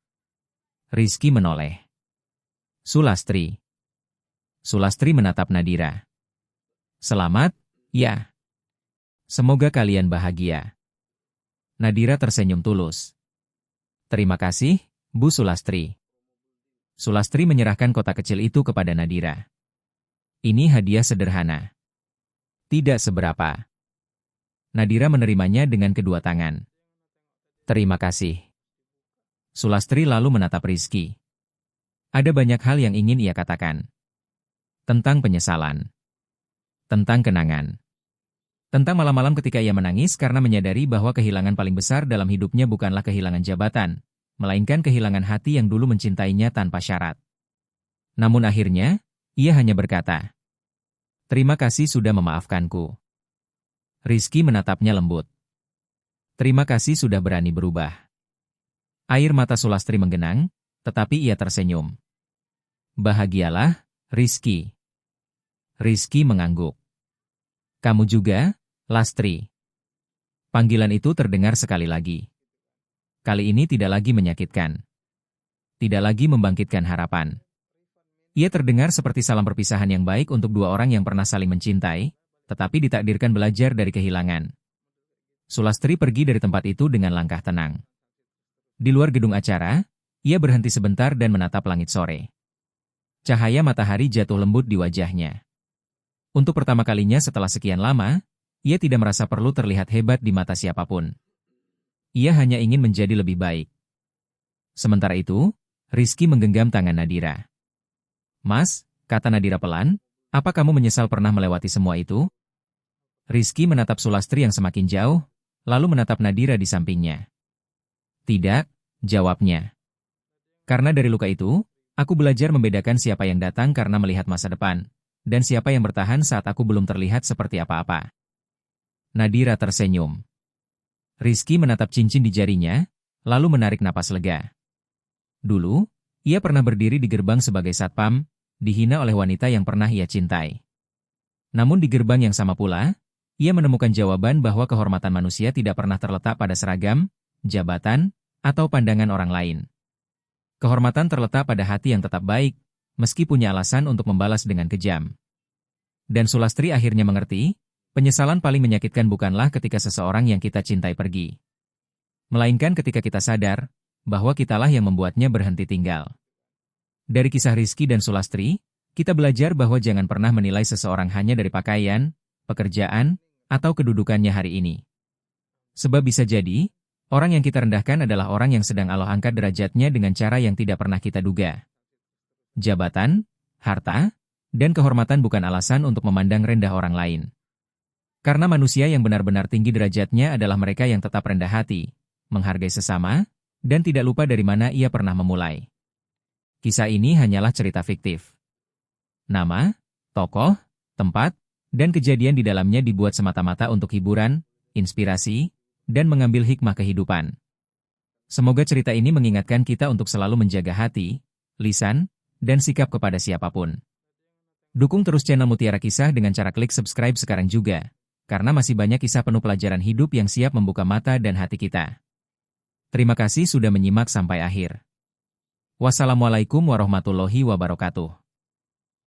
Rizky menoleh. Sulastri. Sulastri menatap Nadira. Selamat, ya. Semoga kalian bahagia. Nadira tersenyum tulus. Terima kasih, Bu Sulastri. Sulastri menyerahkan kotak kecil itu kepada Nadira. Ini hadiah sederhana. Tidak seberapa. Nadira menerimanya dengan kedua tangan. Terima kasih. Sulastri lalu menatap Rizky. Ada banyak hal yang ingin ia katakan. Tentang penyesalan. Tentang kenangan. Tentang malam-malam ketika ia menangis karena menyadari bahwa kehilangan paling besar dalam hidupnya bukanlah kehilangan jabatan, melainkan kehilangan hati yang dulu mencintainya tanpa syarat. Namun akhirnya, ia hanya berkata, "Terima kasih sudah memaafkanku." Rizky menatapnya lembut. "Terima kasih sudah berani berubah." Air mata Sulastri menggenang, tetapi ia tersenyum. "Bahagialah, Rizky." Rizky mengangguk. "Kamu juga, Lastri." Panggilan itu terdengar sekali lagi. Kali ini tidak lagi menyakitkan. Tidak lagi membangkitkan harapan. Ia terdengar seperti salam perpisahan yang baik untuk dua orang yang pernah saling mencintai, tetapi ditakdirkan belajar dari kehilangan. Sulastri pergi dari tempat itu dengan langkah tenang. Di luar gedung acara, ia berhenti sebentar dan menatap langit sore. Cahaya matahari jatuh lembut di wajahnya. Untuk pertama kalinya setelah sekian lama, ia tidak merasa perlu terlihat hebat di mata siapapun. Ia hanya ingin menjadi lebih baik. Sementara itu, Rizky menggenggam tangan Nadira. "Mas," kata Nadira pelan, "apa kamu menyesal pernah melewati semua itu?" Rizky menatap Sulastri yang semakin jauh, lalu menatap Nadira di sampingnya. "Tidak," jawabnya. "Karena dari luka itu, aku belajar membedakan siapa yang datang karena melihat masa depan, dan siapa yang bertahan saat aku belum terlihat seperti apa-apa." Nadira tersenyum. Rizky menatap cincin di jarinya, lalu menarik napas lega. Dulu, ia pernah berdiri di gerbang sebagai satpam, dihina oleh wanita yang pernah ia cintai. Namun di gerbang yang sama pula, ia menemukan jawaban bahwa kehormatan manusia tidak pernah terletak pada seragam, jabatan, atau pandangan orang lain. Kehormatan terletak pada hati yang tetap baik, meski punya alasan untuk membalas dengan kejam. Dan Sulastri akhirnya mengerti, penyesalan paling menyakitkan bukanlah ketika seseorang yang kita cintai pergi, melainkan ketika kita sadar bahwa kitalah yang membuatnya berhenti tinggal. Dari kisah Rizky dan Sulastri, kita belajar bahwa jangan pernah menilai seseorang hanya dari pakaian, pekerjaan, atau kedudukannya hari ini. Sebab bisa jadi, orang yang kita rendahkan adalah orang yang sedang Allah angkat derajatnya dengan cara yang tidak pernah kita duga. Jabatan, harta, dan kehormatan bukan alasan untuk memandang rendah orang lain. Karena manusia yang benar-benar tinggi derajatnya adalah mereka yang tetap rendah hati, menghargai sesama, dan tidak lupa dari mana ia pernah memulai. Kisah ini hanyalah cerita fiktif. Nama, tokoh, tempat, dan kejadian di dalamnya dibuat semata-mata untuk hiburan, inspirasi, dan mengambil hikmah kehidupan. Semoga cerita ini mengingatkan kita untuk selalu menjaga hati, lisan, dan sikap kepada siapapun. Dukung terus channel Mutiara Kisah dengan cara klik subscribe sekarang juga, karena masih banyak kisah penuh pelajaran hidup yang siap membuka mata dan hati kita. Terima kasih sudah menyimak sampai akhir. Wassalamualaikum warahmatullahi wabarakatuh.